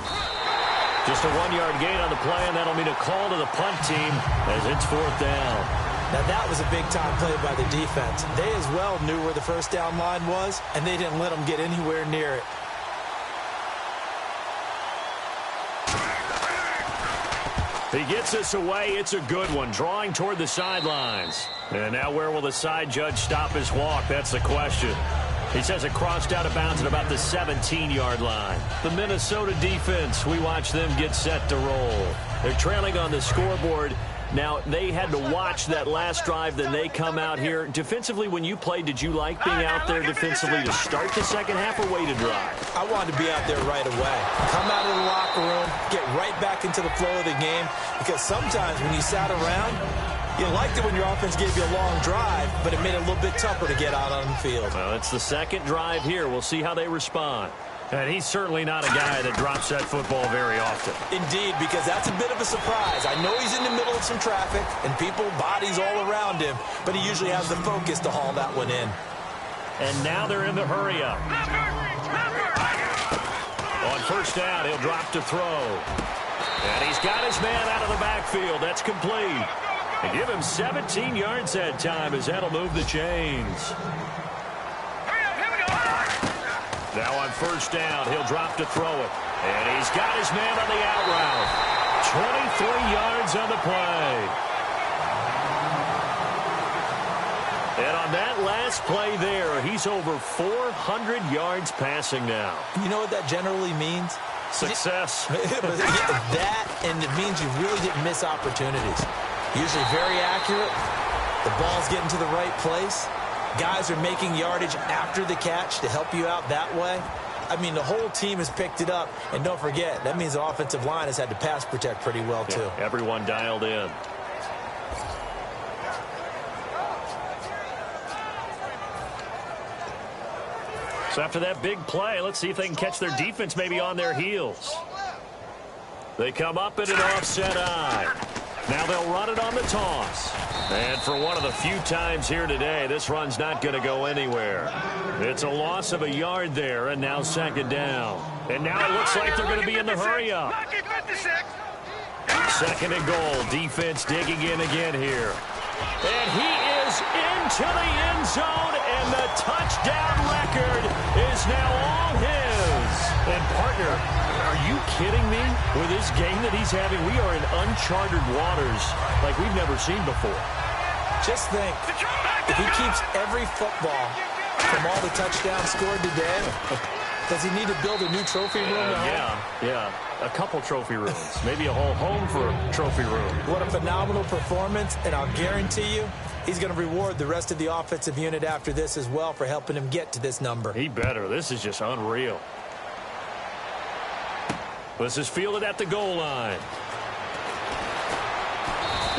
Just a 1-yard gain on the play, and that'll mean a call to the punt team as it's 4th down. Now, that was a big-time play by the defense. They as well knew where the first down line was, and they didn't let them get anywhere near it. He gets this away. It's a good one, drawing toward the sidelines. And now where will the side judge stop his walk? That's the question. He says it crossed out of bounds at about the 17-yard line. The Minnesota defense, we watch them get set to roll. They're trailing on the scoreboard. Now, they had to watch that last drive, then they come out here. Defensively, when you played, did you like being out there defensively to start the second half or wait to drive? I wanted to be out there right away. Come out of the locker room, get right back into the flow of the game, because sometimes when you sat around, you liked it when your offense gave you a long drive, but it made it a little bit tougher to get out on the field. Well, it's the second drive here. We'll see how they respond. And he's certainly not a guy that drops that football very often. Indeed, because that's a bit of a surprise. I know he's in the middle of some traffic and people, bodies all around him, but he usually has the focus to haul that one in. And now they're in the hurry-up. On first down, he'll drop to throw. And he's got his man out of the backfield. That's complete. And give him 17 yards that time as that'll move the chains. Now on first down, he'll drop to throw it. And he's got his man on the out route. 23 yards on the play. And on that last play there, he's over 400 yards passing now. You know what that generally means? Success. That, and it means you really didn't miss opportunities. Usually very accurate. The ball's getting to the right place. Guys are making yardage after the catch to help you out that way. I mean, the whole team has picked it up. And don't forget, that means the offensive line has had to pass protect pretty well, too. Yeah, everyone dialed in. So after that big play, let's see if they can catch their defense maybe on their heels. They come up in an offset eye. Now they'll run it on the toss. And for one of the few times here today, this run's not going to go anywhere. It's a loss of a yard there, and now second down. And now it looks like they're going to be in the hurry-up. Second and goal. Defense digging in again here. And he is into the end zone, and the touchdown record is now all his. And, partner, are you kidding me? With this game that he's having, we are in uncharted waters like we've never seen before. Just think, if he keeps every football from all the touchdowns scored today, does he need to build a new trophy room? Yeah. A couple trophy rooms. Maybe a whole home for a trophy room. What a phenomenal performance, and I'll guarantee you he's going to reward the rest of the offensive unit after this as well for helping him get to this number. He better. This is just unreal. This is fielded at the goal line.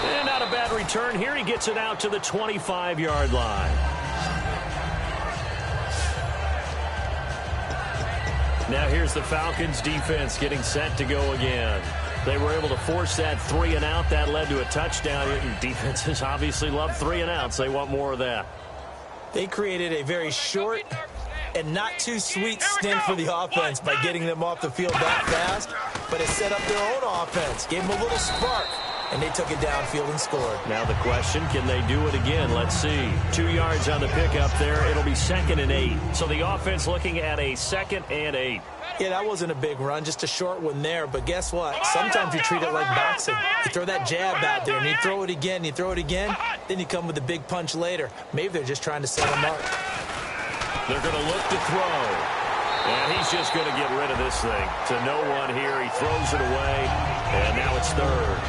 And not a bad return here. He gets it out to the 25-yard line. Now here's the Falcons defense getting set to go again. They were able to force that 3 and out. That led to a touchdown. Defenses obviously love 3 and outs. They want more of that. They created a very short and not too sweet stint for the offense by getting them off the field that fast, but it set up their own offense, gave them a little spark, and they took it downfield and scored. Now the question, can they do it again? Let's see. 2 yards on the pickup there. It'll be 2nd and 8. So the offense looking at a 2nd and 8. Yeah, that wasn't a big run, just a short one there. But guess what? Sometimes you treat it like boxing. You throw that jab out there, and you throw it again, you throw it again, then you come with a big punch later. Maybe they're just trying to set him up. They're going to look to throw. And he's just going to get rid of this thing. To no one here. He throws it away, and now it's 3rd.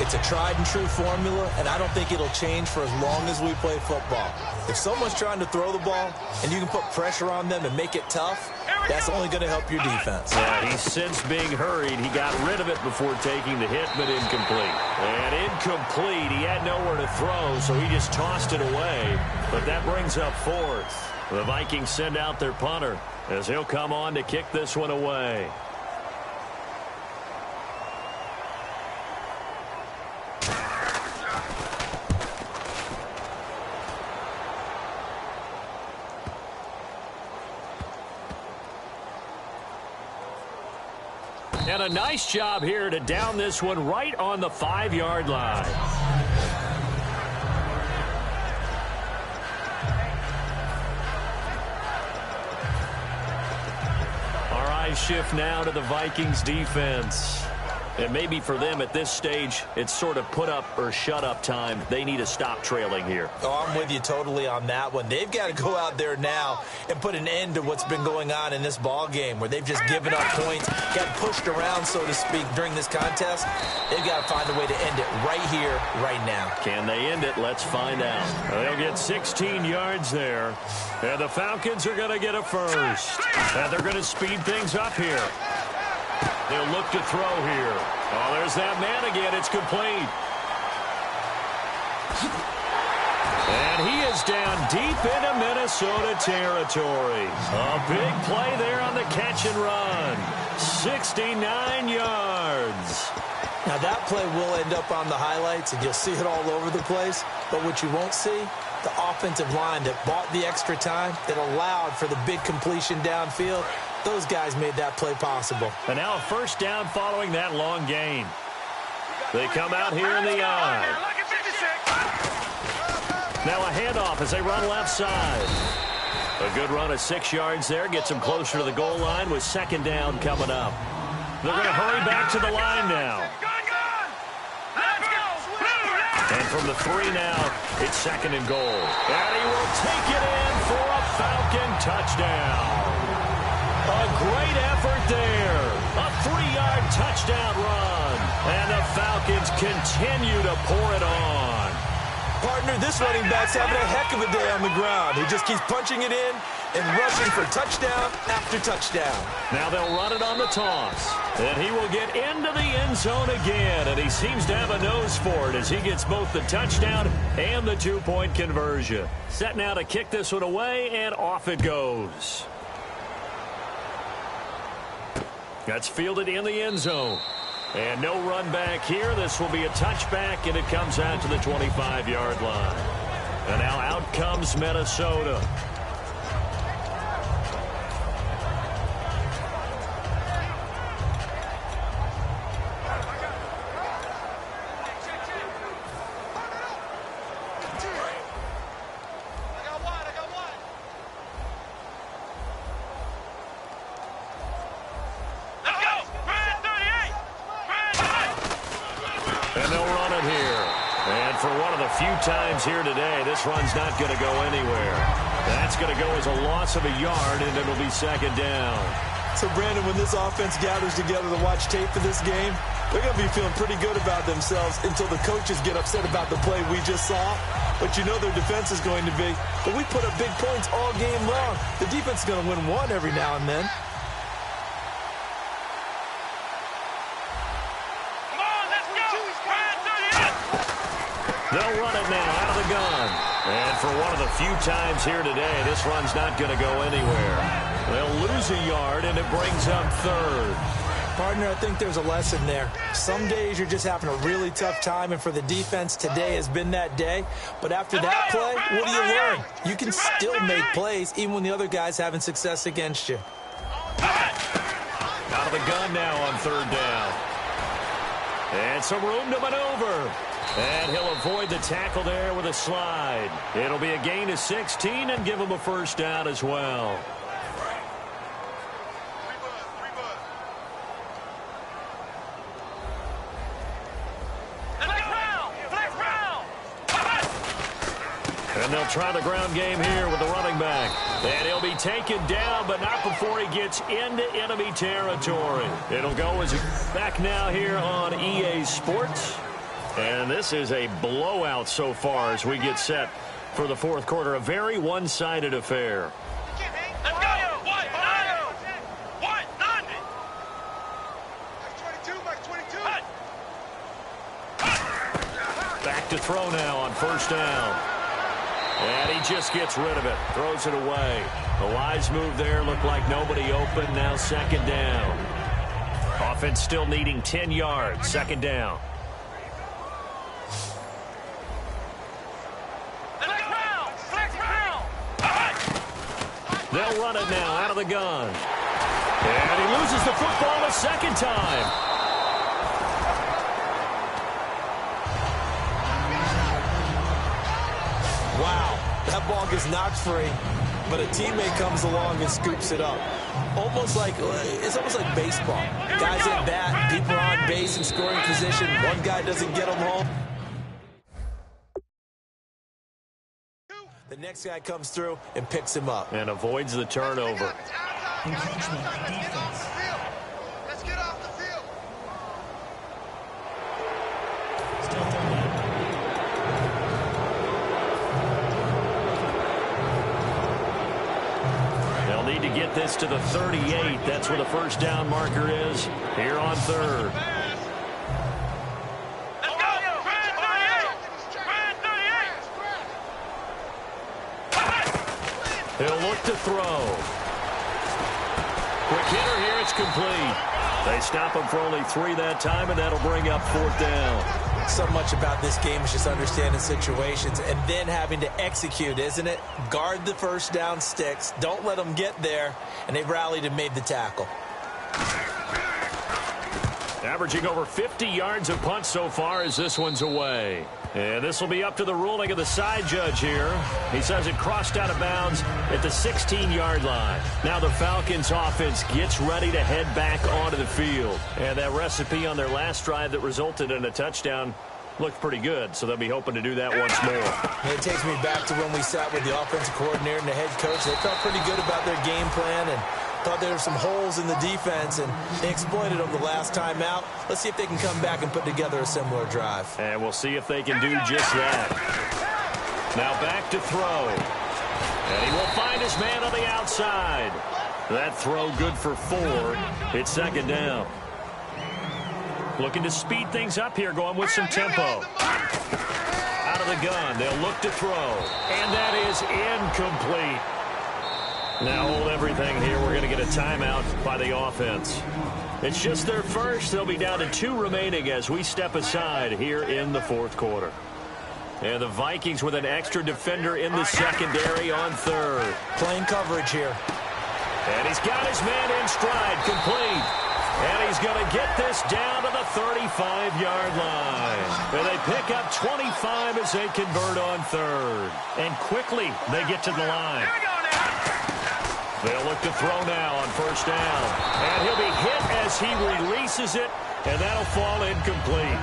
It's a tried-and-true formula, and I don't think it'll change for as long as we play football. If someone's trying to throw the ball, and you can put pressure on them and make it tough, that's only going to help your defense. Yeah, he's since being hurried. He got rid of it before taking the hit, but incomplete. And incomplete. He had nowhere to throw, so he just tossed it away. But that brings up 4th. The Vikings send out their punter as he'll come on to kick this one away. And a nice job here to down this one right on the 5-yard line. Our eyes shift now to the Vikings defense. And maybe for them at this stage, it's sort of put up or shut up time. They need to stop trailing here. Oh, I'm with you totally on that one. They've got to go out there now and put an end to what's been going on in this ball game where they've just given up points, got pushed around, so to speak, during this contest. They've got to find a way to end it right here, right now. Can they end it? Let's find out. They'll get 16 yards there. And the Falcons are going to get a first. And they're going to speed things up here. They'll look to throw here. Oh, there's that man again. It's complete. And he is down deep into Minnesota territory. A big play there on the catch and run. 69 yards. Now, that play will end up on the highlights, and you'll see it all over the place. But what you won't see, the offensive line that bought the extra time, that allowed for the big completion downfield, those guys made that play possible. And now a first down following that long gain. They come out here in the eye. Now a handoff as they run left side. A good run of 6 yards there. Gets them closer to the goal line with second down coming up. They're going to hurry back to the line now. And from the 3 now, it's second and goal. And he will take it in for a Falcon touchdown. A great effort there. A 3-yard touchdown run. And the Falcons continue to pour it on. Partner, this running back's having a heck of a day on the ground. He just keeps punching it in and rushing for touchdown after touchdown. Now they'll run it on the toss. And he will get into the end zone again. And he seems to have a nose for it as he gets both the touchdown and the 2-point conversion. Set now to kick this one away, and off it goes. That's fielded in the end zone. And no run back here. This will be a touchback, and it comes out to the 25-yard line. And now out comes Minnesota. Times here today, this run's not going to go anywhere. That's going to go as a loss of a yard, and it'll be second down. So, Brandon, when this offense gathers together to watch tape for this game, they're going to be feeling pretty good about themselves until the coaches get upset about the play we just saw. But you know their defense is going to be. But we put up big points all game long. The defense is going to win one every now and then. They'll run it now out of the gun. And for one of the few times here today, this run's not going to go anywhere. They'll lose a yard, and it brings up third. Partner, I think there's a lesson there. Some days you're just having a really tough time, and for the defense, today has been that day. But after that play, what do you learn? You can still make plays even when the other guy's having success against you. Out of the gun now on third down. And some room to maneuver. And he'll avoid the tackle there with a slide. It'll be a gain of 16 and give him a first down as well. And they'll try the ground game here with the running back. And he'll be taken down, but not before he gets into enemy territory. It'll go as back now here on EA Sports. And this is a blowout so far as we get set for the fourth quarter. A very one-sided affair. Back to throw now on first down. And he just gets rid of it. Throws it away. A wise move there. Looked like nobody open. Now second down. Offense still needing 10 yards. Second down. They'll run it now out of the gun. And he loses the football a second time. Wow, that ball gets knocked free, but a teammate comes along and scoops it up. It's almost like baseball. Guys at bat, people are on base in scoring position. One guy doesn't get them home. The next guy comes through and picks him up. And avoids the turnover. Encroachment defense. Let's get off the field. Still third down. They'll need to get this to the 38. That's where the first down marker is here on third. He'll look to throw. Quick hitter here, it's complete. They stop him for only 3 that time, and that'll bring up fourth down. So much about this game is just understanding situations and then having to execute, isn't it? Guard the first down sticks. Don't let them get there, and they rallied and made the tackle. Averaging over 50 yards a punt so far as this one's away. And this will be up to the ruling of the side judge here. He says it crossed out of bounds at the 16-yard line. Now the Falcons offense gets ready to head back onto the field. And that recipe on their last drive that resulted in a touchdown looked pretty good, so they'll be hoping to do that once more. It takes me back to when we sat with the offensive coordinator and the head coach. They felt pretty good about their game plan and thought there were some holes in the defense, and they exploited them the last time out. Let's see if they can come back and put together a similar drive. And we'll see if they can do just that. Now back to throw. And he will find his man on the outside. That throw good for 4. It's second down. Looking to speed things up here, going with some tempo. Out of the gun, they'll look to throw. And that is incomplete. Now hold everything here. We're going to get a timeout by the offense. It's just their first. They'll be down to 2 remaining as we step aside here in the fourth quarter. And the Vikings with an extra defender in the secondary on third. Playing coverage here. And he's got his man in stride, complete. And he's going to get this down to the 35-yard line. And they pick up 25 as they convert on third. And quickly they get to the line. They'll look to throw now on first down. And he'll be hit as he releases it, and that'll fall incomplete.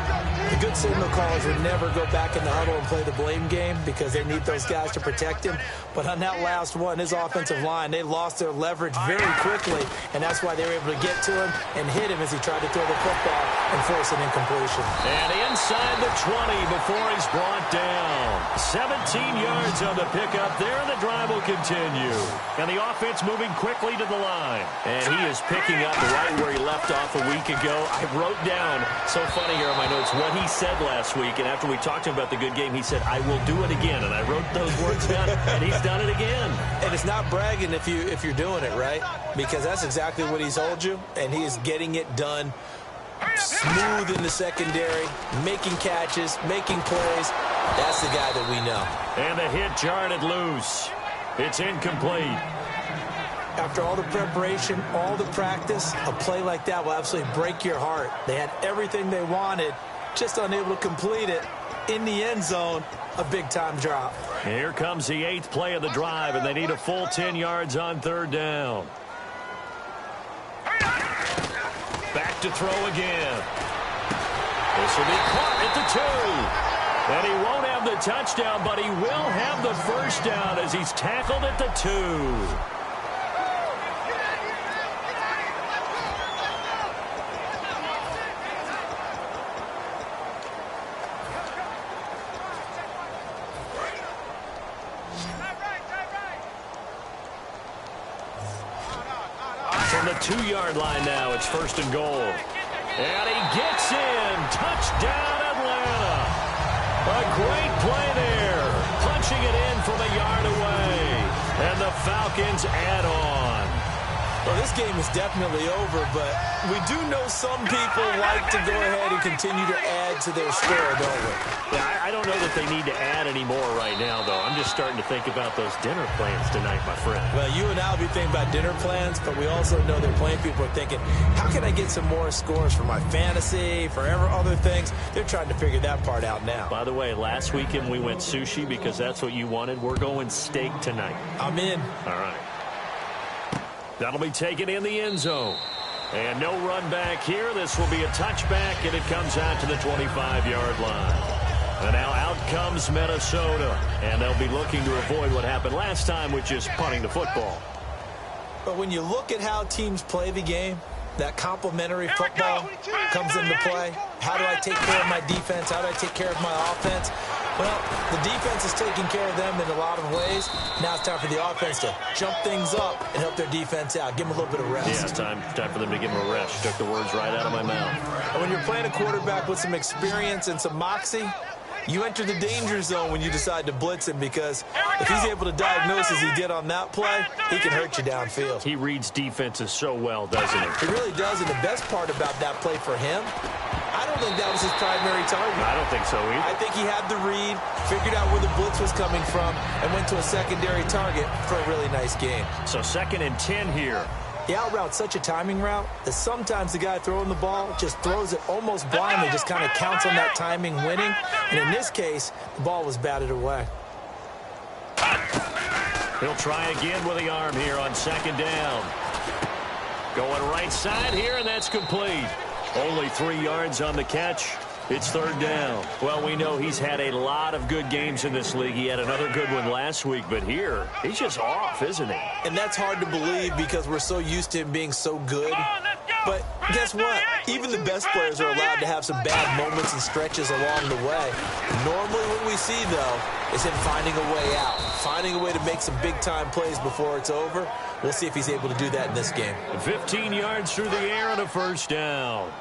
The good signal callers would never go back in the huddle and play the blame game because they need those guys to protect him. But on that last one, his offensive line, they lost their leverage very quickly, and that's why they were able to get to him and hit him as he tried to throw the football and force an incompletion. And inside the 20 before he's brought down. 17 yards on the pickup there, and the drive will continue. And the offense moving quickly to the line. And he is picking up right where he left off a week ago. I wrote down, so funny here on my notes, what he said last week. And after we talked to him about the good game, he said, I will do it again. And I wrote those words down, and he's done it again. And it's not bragging if you're doing it, right? Because that's exactly what he's told you, and he is getting it done. Smooth in the secondary, making catches, making plays. That's the guy that we know. And the hit jarred it loose. It's incomplete. After all the preparation, all the practice, a play like that will absolutely break your heart. They had everything they wanted, just unable to complete it. In the end zone, a big-time drop. Here comes the 8th play of the drive, and they need a full 10 yards on third down. Back to throw again. This will be caught at the 2. And he won't have the touchdown, but he will have the first down as he's tackled at the 2. From the 2-yard line now, it's first and goal. And he gets in. Touchdown, Atlanta. A great play there. Punching it in from a yard away. And the Falcons add on. Well, this game is definitely over, but we do know some people like to go ahead and continue to add to their score, don't we? Yeah, I don't know that they need to add any more right now, though. I'm just starting to think about those dinner plans tonight, my friend. Well, you and I will be thinking about dinner plans, but we also know their playing people are thinking, how can I get some more scores for my fantasy, for other things? They're trying to figure that part out now. By the way, last weekend we went sushi because that's what you wanted. We're going steak tonight. I'm in. All right. That'll be taken in the end zone. And no run back here. This will be a touchback, and it comes out to the 25-yard line. And now out comes Minnesota. And they'll be looking to avoid what happened last time, which is punting the football. But when you look at how teams play the game, that complementary football comes into play. How do I take care of my defense? How do I take care of my offense? Well, the defense is taking care of them in a lot of ways. Now it's time for the offense to jump things up and help their defense out. Give them a little bit of rest. Yeah, it's time for them to give them a rest. You took the words right out of my mouth. And when you're playing a quarterback with some experience and some moxie, you enter the danger zone when you decide to blitz him, because if he's able to diagnose as he did on that play, he can hurt you downfield. He reads defenses so well, doesn't he? He really does, and the best part about that play for him, I don't think that was his primary target. I don't think so either. I think he had the read, figured out where the blitz was coming from, and went to a secondary target for a really nice game. So 2nd and 10 here. The out route's such a timing route that sometimes the guy throwing the ball just throws it almost blindly, just kind of counts on that timing winning. And in this case, the ball was batted away. He'll try again with the arm here on second down. Going right side here, and that's complete. Only 3 yards on the catch. It's third down. Well, we know he's had a lot of good games in this league. He had another good one last week, but here, he's just off, isn't he? And that's hard to believe because we're so used to him being so good. But guess what? Even the best players are allowed to have some bad moments and stretches along the way. Normally what we see, though, is him finding a way out, finding a way to make some big-time plays before it's over. We'll see if he's able to do that in this game. 15 yards through the air on a first down.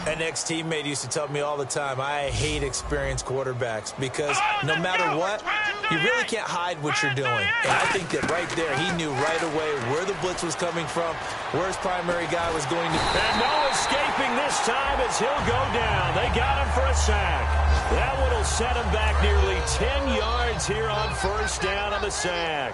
An ex-teammate used to tell me all the time, I hate experienced quarterbacks because no matter what, you really can't hide what you're doing. And I think that right there, he knew right away where the blitz was coming from, where his primary guy was going to be. And no escaping this time as he'll go down. They got him for a sack. That one will set him back nearly 10 yards here on first down on the sack.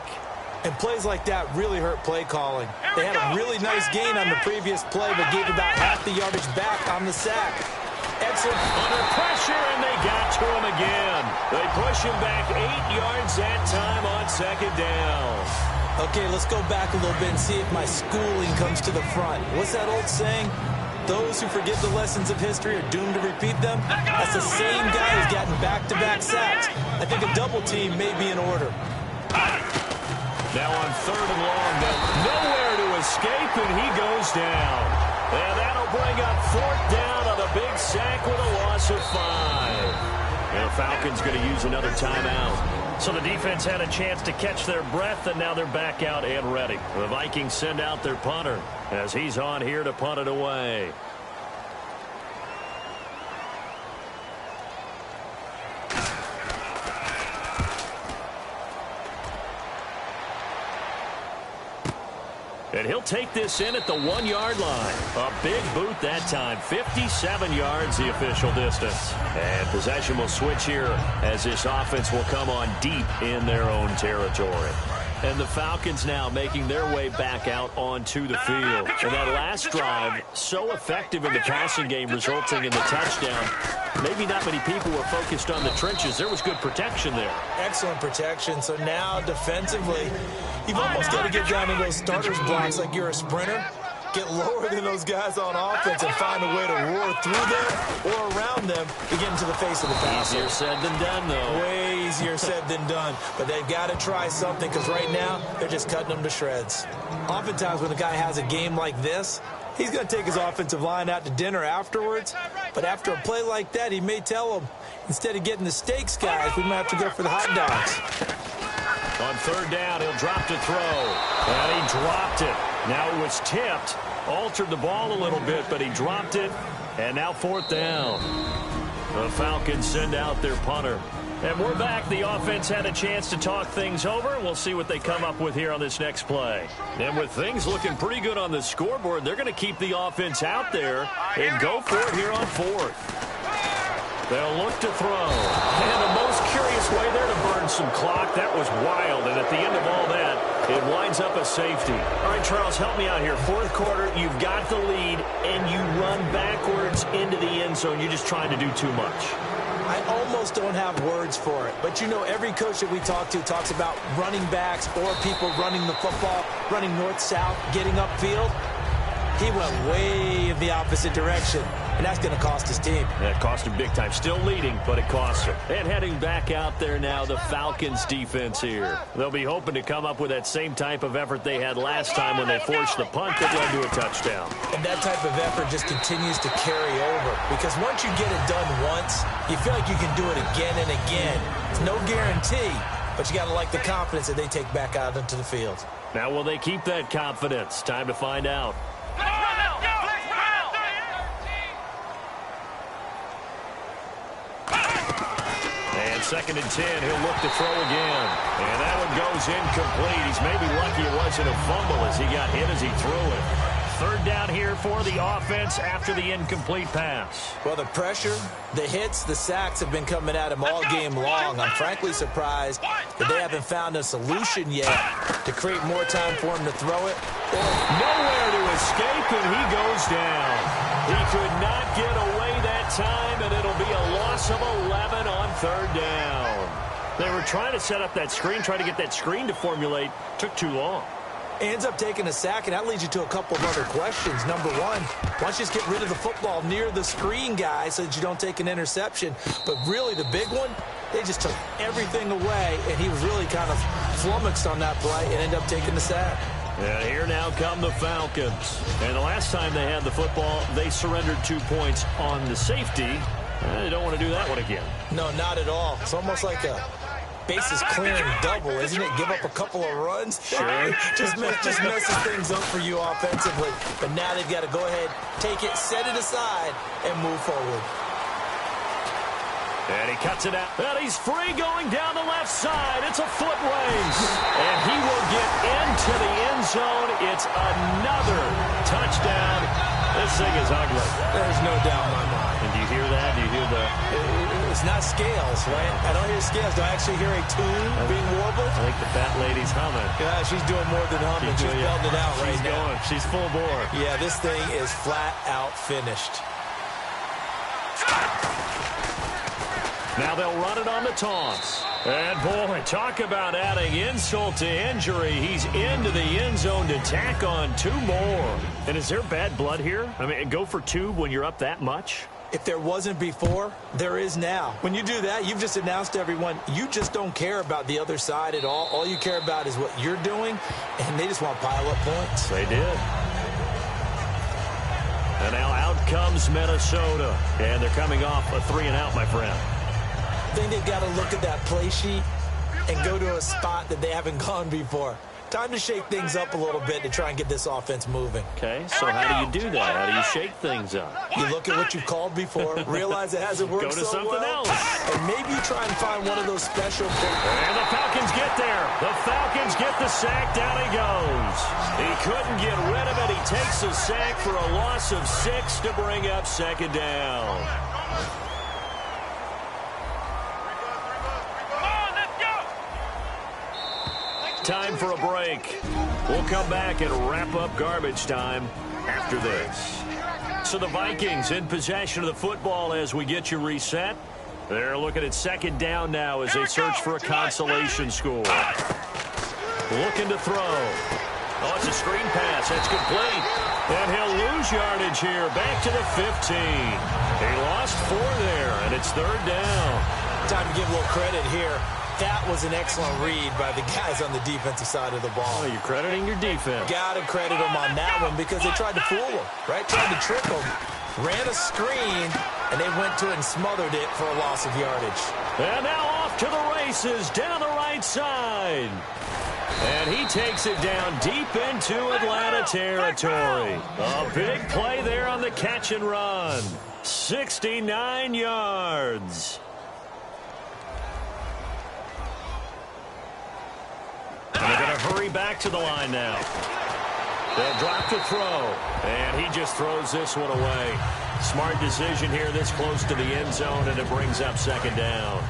And plays like that really hurt play calling. They had a really nice gain on the previous play, but gave about half the yardage back on the sack. Excellent. Under pressure, and they got to him again. They push him back 8 yards that time on second down. Okay, let's go back a little bit and see if my schooling comes to the front. What's that old saying? Those who forget the lessons of history are doomed to repeat them. That's the same guy who's gotten back-to-back sacks. I think a double team may be in order. Now on third and long, nowhere to escape, and he goes down. And that'll bring up fourth down on a big sack with a loss of 5. And the Falcons going to use another timeout. So the defense had a chance to catch their breath, and now they're back out and ready. The Vikings send out their punter as he's on here to punt it away. And he'll take this in at the 1-yard line. A big boot that time. 57 yards the official distance. And possession will switch here as this offense will come on deep in their own territory. And the Falcons now making their way back out onto the field. And that last drive, so effective in the passing game, resulting in the touchdown. Maybe not many people were focused on the trenches. There was good protection there. Excellent protection. So now defensively, you've almost got to get down to those starters blocks like you're a sprinter. Get lower than those guys on offense and find a way to roar through them or around them to get into the face of the passer. Easier said than done, though. Way easier said than done. But they've got to try something because right now they're just cutting them to shreds. Oftentimes when a guy has a game like this, he's going to take his offensive line out to dinner afterwards. But after a play like that, he may tell them, instead of getting the steaks, guys, we might have to go for the hot dogs. On third down, he'll drop to throw. And he dropped it. Now it was tipped. Altered the ball a little bit, but he dropped it. And now fourth down. The Falcons send out their punter. And we're back. The offense had a chance to talk things over. We'll see what they come up with here on this next play. And with things looking pretty good on the scoreboard, they're going to keep the offense out there and go for it here on fourth. They'll look to throw. And the most curious way there to burn some clock. That was wild. And at the end of all that, it winds up a safety. All right, Charles, help me out here. Fourth quarter, you've got the lead, and you run backwards into the end zone. You're just trying to do too much. I almost don't have words for it. But, you know, every coach that we talk to talks about running backs or people running the football, running north-south, getting upfield. He went way in the opposite direction, and that's going to cost his team. That cost him big time. Still leading, but it costs him. And heading back out there now, the Falcons defense here. They'll be hoping to come up with that same type of effort they had last time when they forced the punt that led to a touchdown. And that type of effort just continues to carry over, because once you get it done once, you feel like you can do it again and again. It's no guarantee, but you got to like the confidence that they take back out into the field. Now, will they keep that confidence? Time to find out. And second and 10, he'll look to throw again. And that one goes incomplete. He's maybe lucky it wasn't a fumble as he got hit as he threw it. Third down here for the offense after the incomplete pass. Well, the pressure, the hits, the sacks have been coming at him all game long. I'm frankly surprised that they haven't found a solution yet to create more time for him to throw it. Nowhere to escape, and he goes down. He could not get away that time, and it'll be a loss of 11 on third down. They were trying to set up that screen, trying to get that screen to formulate. Took too long. Ends up taking a sack, and that leads you to a couple of other questions. Number one, why don't you just get rid of the football near the screen guy so that you don't take an interception? But really, the big one, they just took everything away, and he was really kind of flummoxed on that play and ended up taking the sack. And here now come the Falcons. And the last time they had the football, they surrendered 2 points on the safety. They don't want to do that one again. No, not at all. It's almost like a bases clearing double, isn't it? Give up a couple of runs. Sure. just messes things up for you offensively. But now they've got to go ahead, take it, set it aside, and move forward. And he cuts it out. And he's free going down the left side. It's a foot race. And he will get into the end zone. It's another touchdown. This thing is ugly. There's no doubt in my mind. And do you hear that? Do you hear the... It's not scales, right? I don't hear scales. Do I actually hear a tune being warbled? I think the fat lady's humming. Yeah, she's doing more than humming. She's belting it out right now. Going. She's full bore. Yeah, this thing is flat out finished. Now they'll run it on the taunts. And, boy, talk about adding insult to injury. He's into the end zone to tack on 2 more. And is there bad blood here? I mean, go for 2 when you're up that much? If there wasn't before, there is now. When you do that, you've just announced to everyone, you just don't care about the other side at all. All you care about is what you're doing, and they just want to pile up points. They did. And now out comes Minnesota. And they're coming off a 3-and-out, my friend. I think they've got to look at that play sheet and go to a spot that they haven't gone before. Time to shake things up a little bit to try and get this offense moving. Okay, so how do you do that? How do you shake things up? You look at what you've called before, realize it hasn't worked Go to so something well, else. and maybe you try and find one of those special plays. And the Falcons get there. The Falcons get the sack. Down he goes. He couldn't get rid of it. He takes a sack for a loss of 6 to bring up second down. Time for a break. We'll come back and wrap up garbage time after this. So the Vikings in possession of the football as we get you reset. They're looking at second down now as they search for a consolation score. Looking to throw. Oh, it's a screen pass. That's complete. And he'll lose yardage here. Back to the 15. He lost 4 there, and it's third down. Time to give a little credit here. That was an excellent read by the guys on the defensive side of the ball. Oh, you're crediting your defense. Got to credit them on that one because they tried to fool them, right? Tried to trick them. Ran a screen, and they went to it and smothered it for a loss of yardage. And now off to the races down the right side. And he takes it down deep into Atlanta territory. A big play there on the catch and run. 69 yards. And they're going to hurry back to the line now. They'll drop the throw. And he just throws this one away. Smart decision here this close to the end zone, and it brings up second down.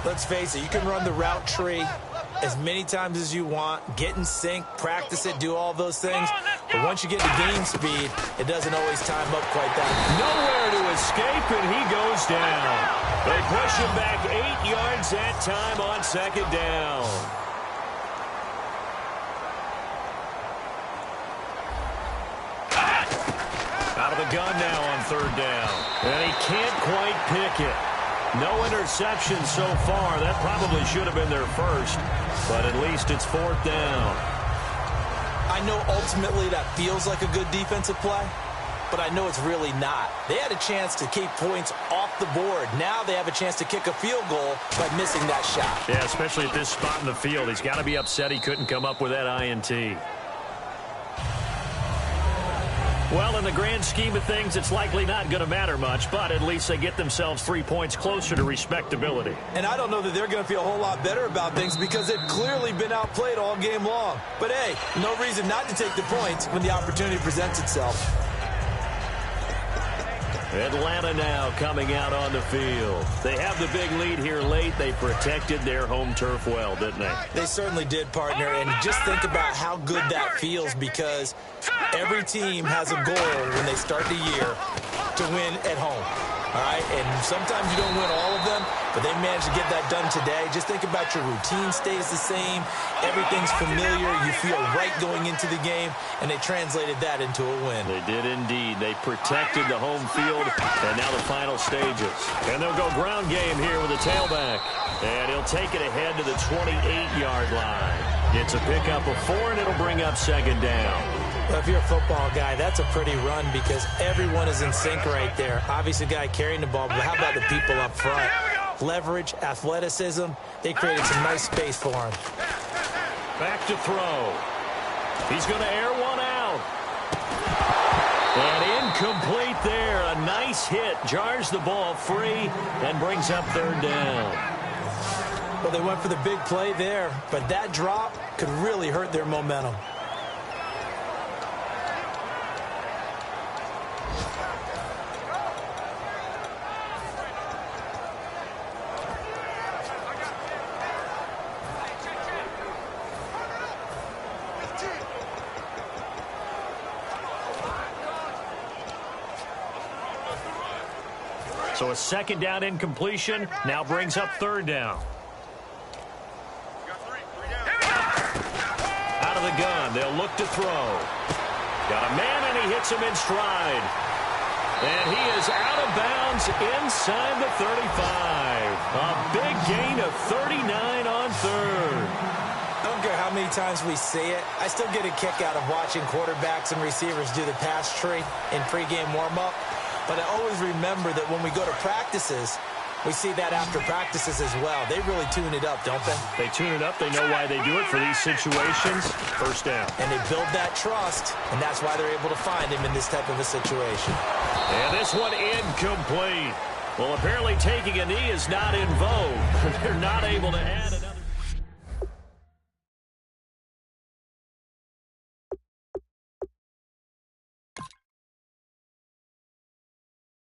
Let's face it, you can run the route tree as many times as you want, get in sync, practice it, do all those things. But once you get to game speed, it doesn't always time up quite that. Nowhere to escape, and he goes down. They push him back 8 yards that time on second down. Out of the gun now on third down. And he can't quite pick it. No interception so far. That probably should have been their first. But at least it's fourth down. I know ultimately that feels like a good defensive play, but I know it's really not. They had a chance to keep points off the board. Now they have a chance to kick a field goal by missing that shot. Yeah, especially at this spot in the field. He's got to be upset he couldn't come up with that INT. Well, in the grand scheme of things, it's likely not going to matter much, but at least they get themselves 3 points closer to respectability. And I don't know that they're going to feel a whole lot better about things because they've clearly been outplayed all game long. But, hey, no reason not to take the points when the opportunity presents itself. Atlanta now coming out on the field. They have the big lead here late. They protected their home turf well, didn't they? They certainly did, partner. And just think about how good that feels because every team has a goal when they start the year to win at home. All right? And sometimes you don't win all of them, but they managed to get that done today. Just think about your routine stays the same. Everything's familiar. You feel right going into the game, and they translated that into a win. They did indeed. They protected the home field, and now the final stages. And they'll go ground game here with a tailback. And he'll take it ahead to the 28-yard line. It's a pickup of 4, and it'll bring up second down. Well, if you're a football guy, that's a pretty run because everyone is in sync right there. Obviously, the guy carrying the ball, but how about the people up front? Leverage, athleticism, they created some nice space for him. Back to throw. He's going to air one out. And incomplete there. A nice hit. Jars the ball free and brings up third down. Well, they went for the big play there, but that drop could really hurt their momentum. So a second down incompletion now brings up third down. Out of the gun, they'll look to throw. Got a man, and he hits him in stride. And he is out of bounds inside the 35. A big gain of 39 on third. I don't care how many times we see it. I still get a kick out of watching quarterbacks and receivers do the pass tree in pregame warm-up. But I always remember that when we go to practices, we see that after practices as well. They really tune it up, don't they? They tune it up. They know why they do it for these situations. First down. And they build that trust, and that's why they're able to find him in this type of a situation. And this one incomplete. Well, apparently taking a knee is not in vogue. They're not able to add it.